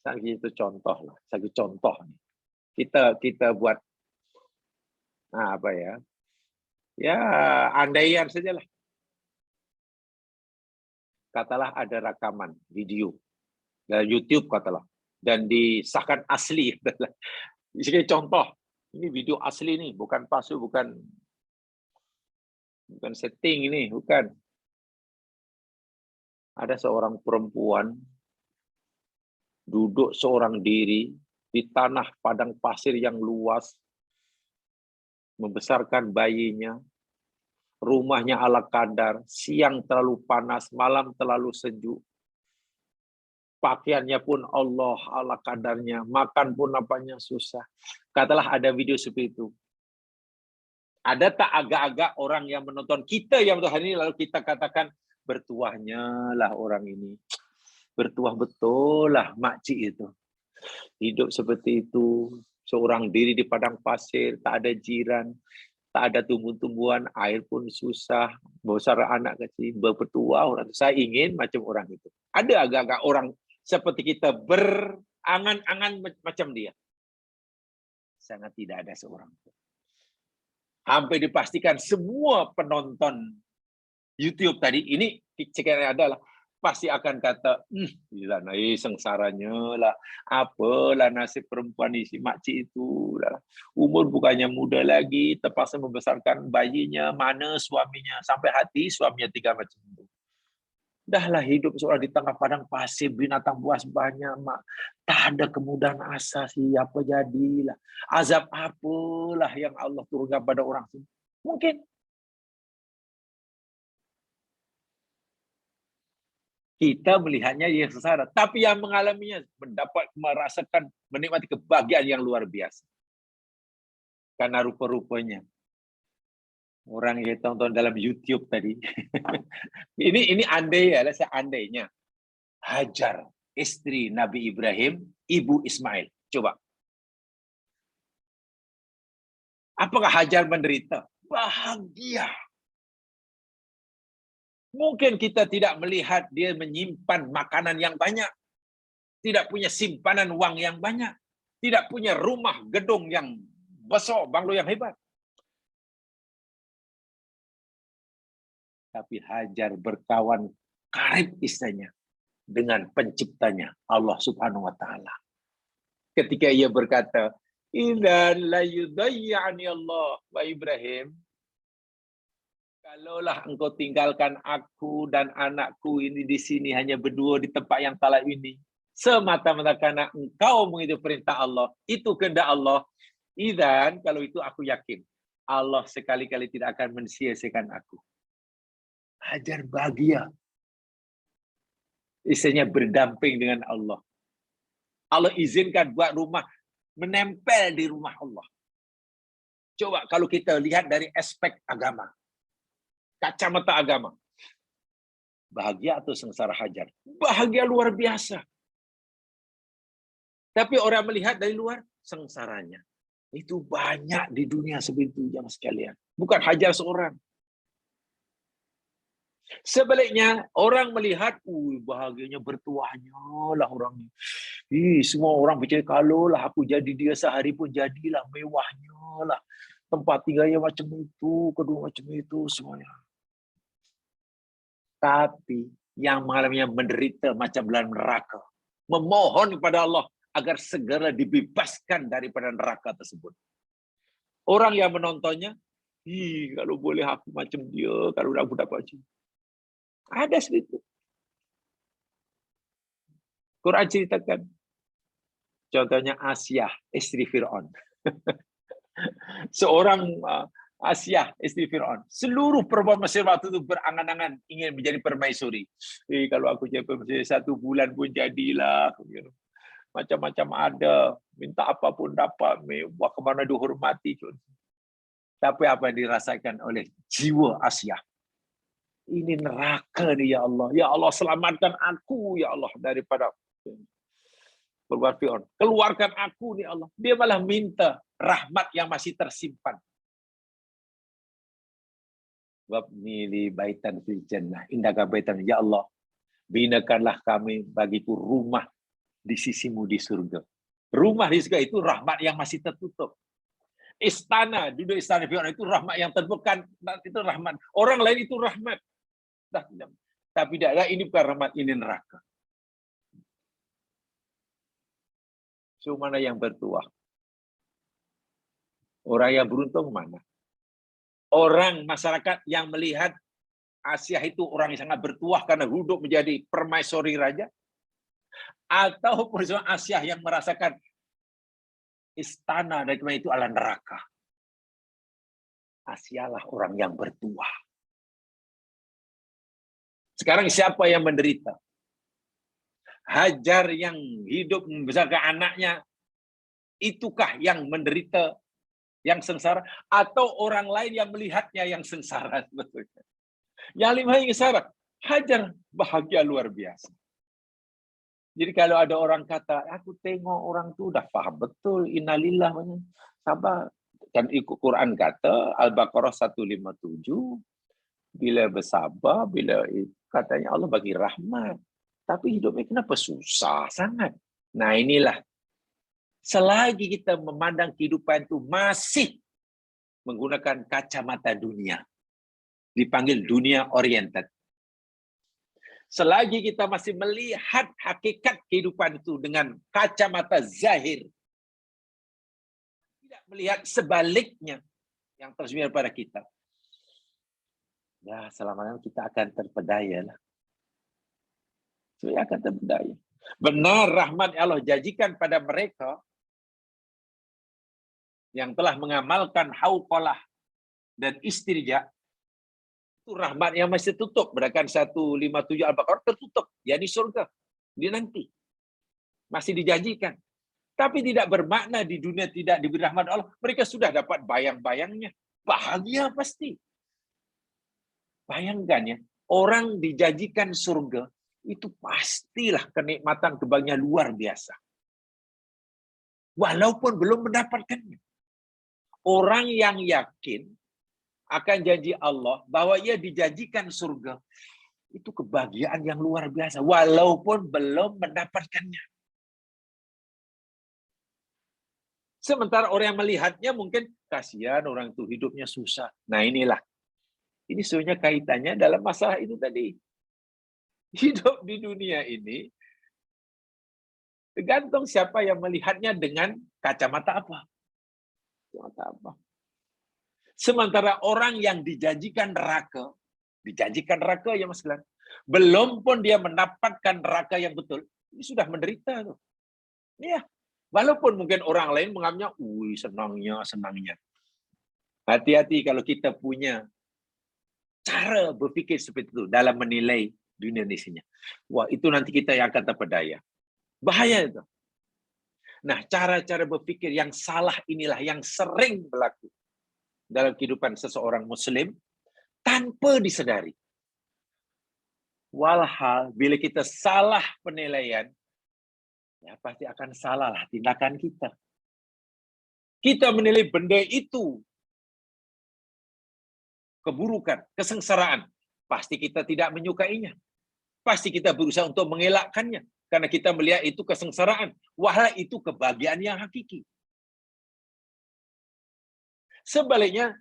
Itu contoh lah. Satu contoh. Kita buat apa ya? Ya andaian sajalah. Katalah ada rekaman video dari YouTube katalah. dan disahkan asli. Ini contoh, ini video asli nih, bukan palsu, bukan setting ini, bukan. Ada seorang perempuan duduk seorang diri di tanah padang pasir yang luas, membesarkan bayinya, rumahnya ala kadar, siang terlalu panas, malam terlalu sejuk. Pakaiannya pun Allah ala kadarnya, makan pun apanya susah. Katalah ada video seperti itu. Ada tak agak-agak orang yang menonton kita yang Tuhan ini, lalu kita katakan, bertuahnya lah orang ini. Bertuah betul lah makcik itu. Hidup seperti itu, seorang diri di padang pasir, tak ada jiran, tak ada tumbuh-tumbuhan, air pun susah, besar anak kecil, berpetua orang. Saya ingin macam orang itu. Ada agak-agak orang seperti kita berangan-angan macam dia. Sangat tidak ada seorang. Hampir dipastikan semua penonton YouTube tadi, ini sekiranya adalah, pasti akan kata, gila, sengsaranya lah, apalah nasib perempuan si makcik itu lah. Umur bukannya muda lagi, terpaksa membesarkan bayinya, mana suaminya, sampai hati suaminya 3 macam itu. Dahlah hidup seorang di tengah padang pasir, binatang buas banyak, mak. Tak ada kemudahan asasi, apa jadilah. Azab apalah yang Allah turunkan pada orang itu. Mungkin kita melihatnya yang sengsara, tapi yang mengalaminya mendapat merasakan, menikmati kebahagiaan yang luar biasa. Karena rupa-rupanya orang yang tonton dalam YouTube tadi, ini andai ya, seandainya Hajar, istri Nabi Ibrahim, ibu Ismail. Coba. Apakah Hajar menderita? Bahagia. Mungkin kita tidak melihat dia menyimpan makanan yang banyak, tidak punya simpanan uang yang banyak, tidak punya rumah, gedung yang besar, banglo yang hebat. Tapi Hajar berkawan karib istrinya dengan penciptanya, Allah Subhanahu wa taala. Ketika ia berkata, "Idzan la yudayyani Allah wa Ibrahim." Kalaulah engkau tinggalkan aku dan anakku ini di sini hanya berdua di tempat yang talak ini, semata-mata karena engkau mengikuti perintah Allah, itu kehendak Allah. Idzan, kalau itu aku yakin Allah sekali-kali tidak akan mensia-siakan aku. Hajar bahagia. Istrinya berdamping dengan Allah. Allah izinkan buat rumah, menempel di rumah Allah. Coba kalau kita lihat dari aspek agama, kacamata agama, bahagia atau sengsara Hajar? Bahagia luar biasa. Tapi orang melihat dari luar, sengsaranya. Itu banyak di dunia seperti itu, jamaah sekalian. Bukan Hajar seorang. Sebaliknya, orang melihat, bahagianya bertuahnya lah orang ini. Semua orang percaya, kalau lah aku jadi dia sehari pun jadilah, mewahnya lah. Tempat tinggalnya macam itu, kedua macam itu, semuanya. Tapi yang mengalaminya menderita macam dalam neraka. Memohon kepada Allah agar segera dibebaskan daripada neraka tersebut. Orang yang menontonnya, kalau boleh aku macam dia, kalau aku dapat macam. Ada seperti itu. Quran ceritakan. Contohnya Asyah, istri Fir'aun. Seorang Asyah, istri Fir'aun. Seluruh perempuan Mesir waktu itu berangan-angan ingin menjadi permaisuri. Kalau aku jadi permaisuri 1 bulan pun jadilah. Macam-macam ada. Minta apapun dapat. Mewah kemana dihormati. Tapi apa yang dirasakan oleh jiwa Asyah? Ini neraka nih ya Allah. Ya Allah, selamatkan aku ya Allah daripada perbuatan Fir'aun. Keluarkan aku nih Allah. Dia malah minta rahmat yang masih tersimpan. Wabni li baitan fil jannah indaka baitan, ya Allah, binakanlah kami bagiku rumah di sisimu di surga. Rumah di surga itu rahmat yang masih tertutup. Istana, duduk istana Fir'aun itu rahmat yang terbuka, itu rahmat. Orang lain itu rahmat. Tapi tidak, ini bukan rahmat, ini neraka. So, mana yang bertuah? Orang yang beruntung mana? Orang masyarakat yang melihat Asia itu orang yang sangat bertuah karena hidup menjadi permaisuri raja, atau perempuan Asia yang merasakan istana dan itu adalah neraka. Asialah orang yang bertuah. Sekarang siapa yang menderita? Hajar yang hidup membesarkan anaknya, itukah yang menderita, yang sengsara, atau orang lain yang melihatnya yang sengsara? Sebetulnya yang lima yang sengsara, Hajar bahagia luar biasa. Jadi kalau ada orang kata, aku tengok orang tu dah faham betul, innalillah, sabar. Dan ikut Quran kata, Al-Baqarah 157, bila bersabar, bila katanya Allah bagi rahmat. Tapi hidupnya kenapa susah sangat? Nah inilah, selagi kita memandang kehidupan itu masih menggunakan kacamata dunia, dipanggil dunia oriented. Selagi kita masih melihat hakikat kehidupan itu dengan kacamata zahir, tidak melihat sebaliknya yang tersebar pada kita, ya selama-lamanya kita akan terpedaya lah. Saya akan terpedaya. Benar rahmat Allah janjikan pada mereka yang telah mengamalkan hauqalah dan istirja, itu rahmat yang masih tutup. Berdasarkan 157 Al-Baqarah tertutup, yakni surga. Dia nanti masih dijanjikan. Tapi tidak bermakna di dunia tidak diberi rahmat Allah. Mereka sudah dapat bayang-bayangnya. Bahagia pasti. Bayangkan ya, orang dijanjikan surga, itu pastilah kenikmatan kebahagiaan luar biasa. Walaupun belum mendapatkannya. Orang yang yakin akan janji Allah bahwa ia dijanjikan surga, itu kebahagiaan yang luar biasa walaupun belum mendapatkannya. Sementara orang yang melihatnya mungkin kasihan orang itu hidupnya susah. Nah inilah, ini sebenarnya kaitannya dalam masalah itu tadi. Hidup di dunia ini tergantung siapa yang melihatnya dengan kacamata apa. Kacamata apa. Sementara orang yang dijanjikan neraka ya Mas Glenn, belum pun dia mendapatkan neraka yang betul, ini sudah menderita tuh. Ya, walaupun mungkin orang lain menganggapnya, senangnya. Hati-hati kalau kita punya cara berpikir seperti itu dalam menilai dunia di sini. Wah, itu nanti kita yang akan terpedaya. Bahaya itu. Nah, cara-cara berpikir yang salah inilah yang sering berlaku dalam kehidupan seseorang muslim tanpa disadari. Walhal bila kita salah penilaian, ya pasti akan salahlah tindakan kita. Kita menilai benda itu keburukan, kesengsaraan, pasti kita tidak menyukainya. Pasti kita berusaha untuk mengelakkannya karena kita melihat itu kesengsaraan, walhal itu kebahagiaan yang hakiki. Sebaliknya,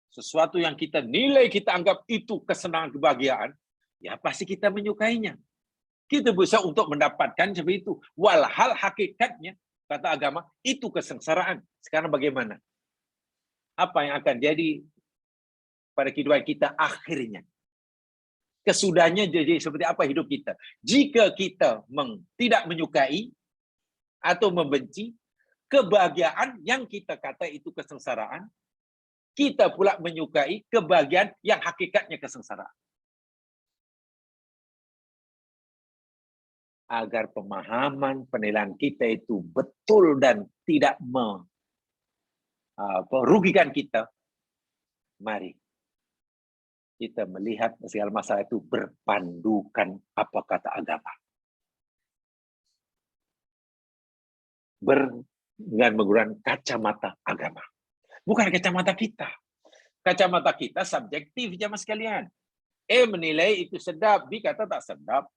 sesuatu yang kita nilai, kita anggap itu kesenangan, kebahagiaan, ya pasti kita menyukainya. Kita berusaha untuk mendapatkan seperti itu. Walhal hakikatnya, kata agama, itu kesengsaraan. Sekarang bagaimana? Apa yang akan jadi pada kehidupan kita akhirnya? Kesudahnya jadi seperti apa hidup kita? Jika kita tidak menyukai atau membenci, kebahagiaan yang kita kata itu kesengsaraan, kita pula menyukai kebahagiaan yang hakikatnya kesengsaraan. Agar pemahaman penilaian kita itu betul dan tidak merugikan kita, mari kita melihat segala masalah itu berpandukan apa kata agama. Dengan menggunakan kacamata agama. Bukan kacamata kita. Kacamata kita subjektif, jamaah sekalian. Menilai itu sedap, B kata tak sedap.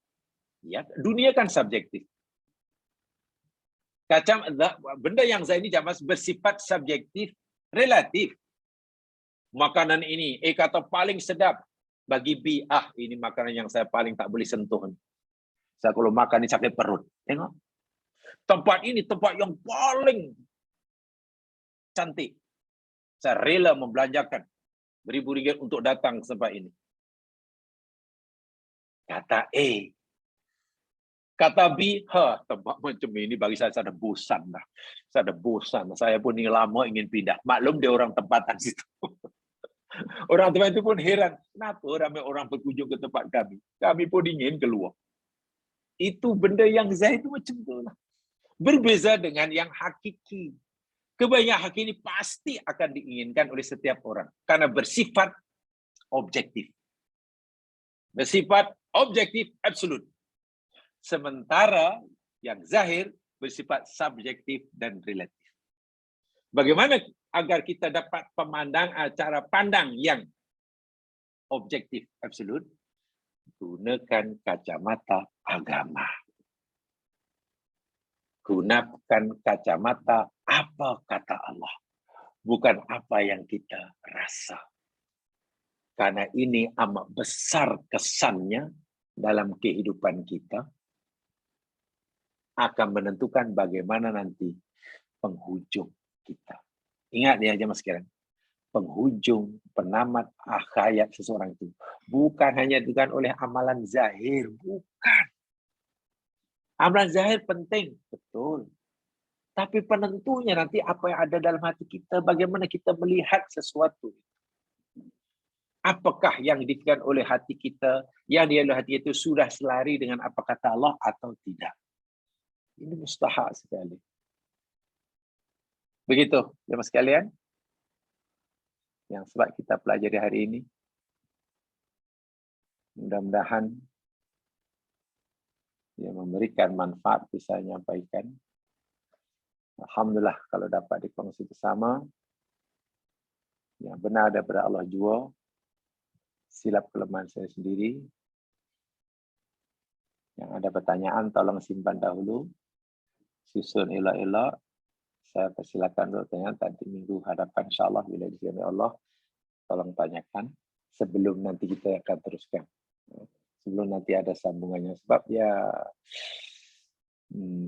Ya, dunia kan subjektif. Benda yang saya ini jamaah bersifat subjektif, relatif. Makanan ini, kata paling sedap. Bagi B, ini makanan yang saya paling tak boleh sentuh. Saya kalau makan ini sakit perut. Tengok. Tempat ini tempat yang paling cantik. Saya rela membelanjakan beribu ringgit untuk datang ke tempat ini. Kata A. Kata B, tempat macam ini bagi saya ada bosan dah. Saya ada bosan. Saya pun ini lama ingin pindah. Maklum dia orang tempatan situ. Orang tempat itu pun heran. Kenapa ramai orang berkunjung ke tempat kami? Kami pun ingin keluar. Itu benda yang zahir itu macam tu lah. Berbeza dengan yang hakiki. Kebanyakan hakiki ini pasti akan diinginkan oleh setiap orang. Karena bersifat objektif. Bersifat objektif absolut. Sementara yang zahir bersifat subjektif dan relatif. Bagaimana agar kita dapat cara pandang yang objektif absolut? Gunakan kacamata agama. Gunakan kacamata apa kata Allah. Bukan apa yang kita rasa. Karena ini amat besar kesannya dalam kehidupan kita. Akan menentukan bagaimana nanti penghujung kita. Ingat ya jemaah sekalian, penghujung, penamat hayat seseorang itu bukan hanya ditentukan oleh amalan zahir, bukan. Amalan zahir penting, betul. Tapi penentunya nanti apa yang ada dalam hati kita, bagaimana kita melihat sesuatu. Apakah yang dipikirkan oleh hati kita, yang dia oleh hati itu sudah selari dengan apa kata Allah atau tidak. Ini mustahak sekali. Begitu, jemaah sekalian, yang sebab kita pelajari hari ini. Mudah-mudahan yang memberikan manfaat bisa menyampaikan. Alhamdulillah kalau dapat dikongsi bersama. Yang benar daripada Allah jua. Silap kelemahan saya sendiri. Yang ada pertanyaan tolong simpan dahulu. Susun elok-elok. Saya persilakan untuk tanya tadi minggu hadapan insyaAllah bila disini Allah. Tolong tanyakan sebelum nanti kita akan teruskan. Sebelum nanti ada sambungannya. Sebab ya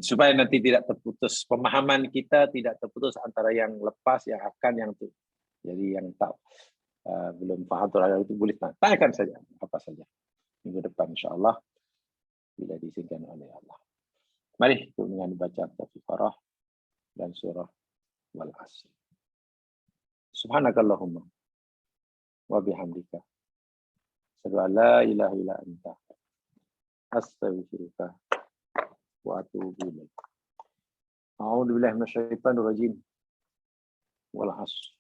supaya nanti tidak terputus. Pemahaman kita tidak terputus antara yang lepas, yang akan, yang itu. Jadi yang tak belum faham itu boleh tanyakan saja. Apa saja. Minggu depan insyaAllah. Bila diizinkan oleh Allah. Mari dengan baca Al-Fatihah dan surah Wal-Asr. Subhanakallahumma wa bihamdika. Asyhadu an la ilaha illa anta. Astaghfiruka wa atubu ilaik. A'udzu billahi minasyaitonir rajim. Wal 'ashr.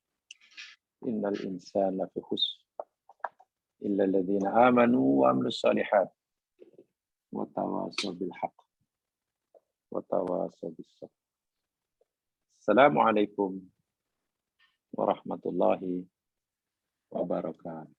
Innal insana lafi khusr. Illa alladziina aamanu wa 'amilus shalihaat. Wa tawassaw bil haqq. Wa tawassaw bis sabr. Assalamualaikum warahmatullahi wabarakatuh.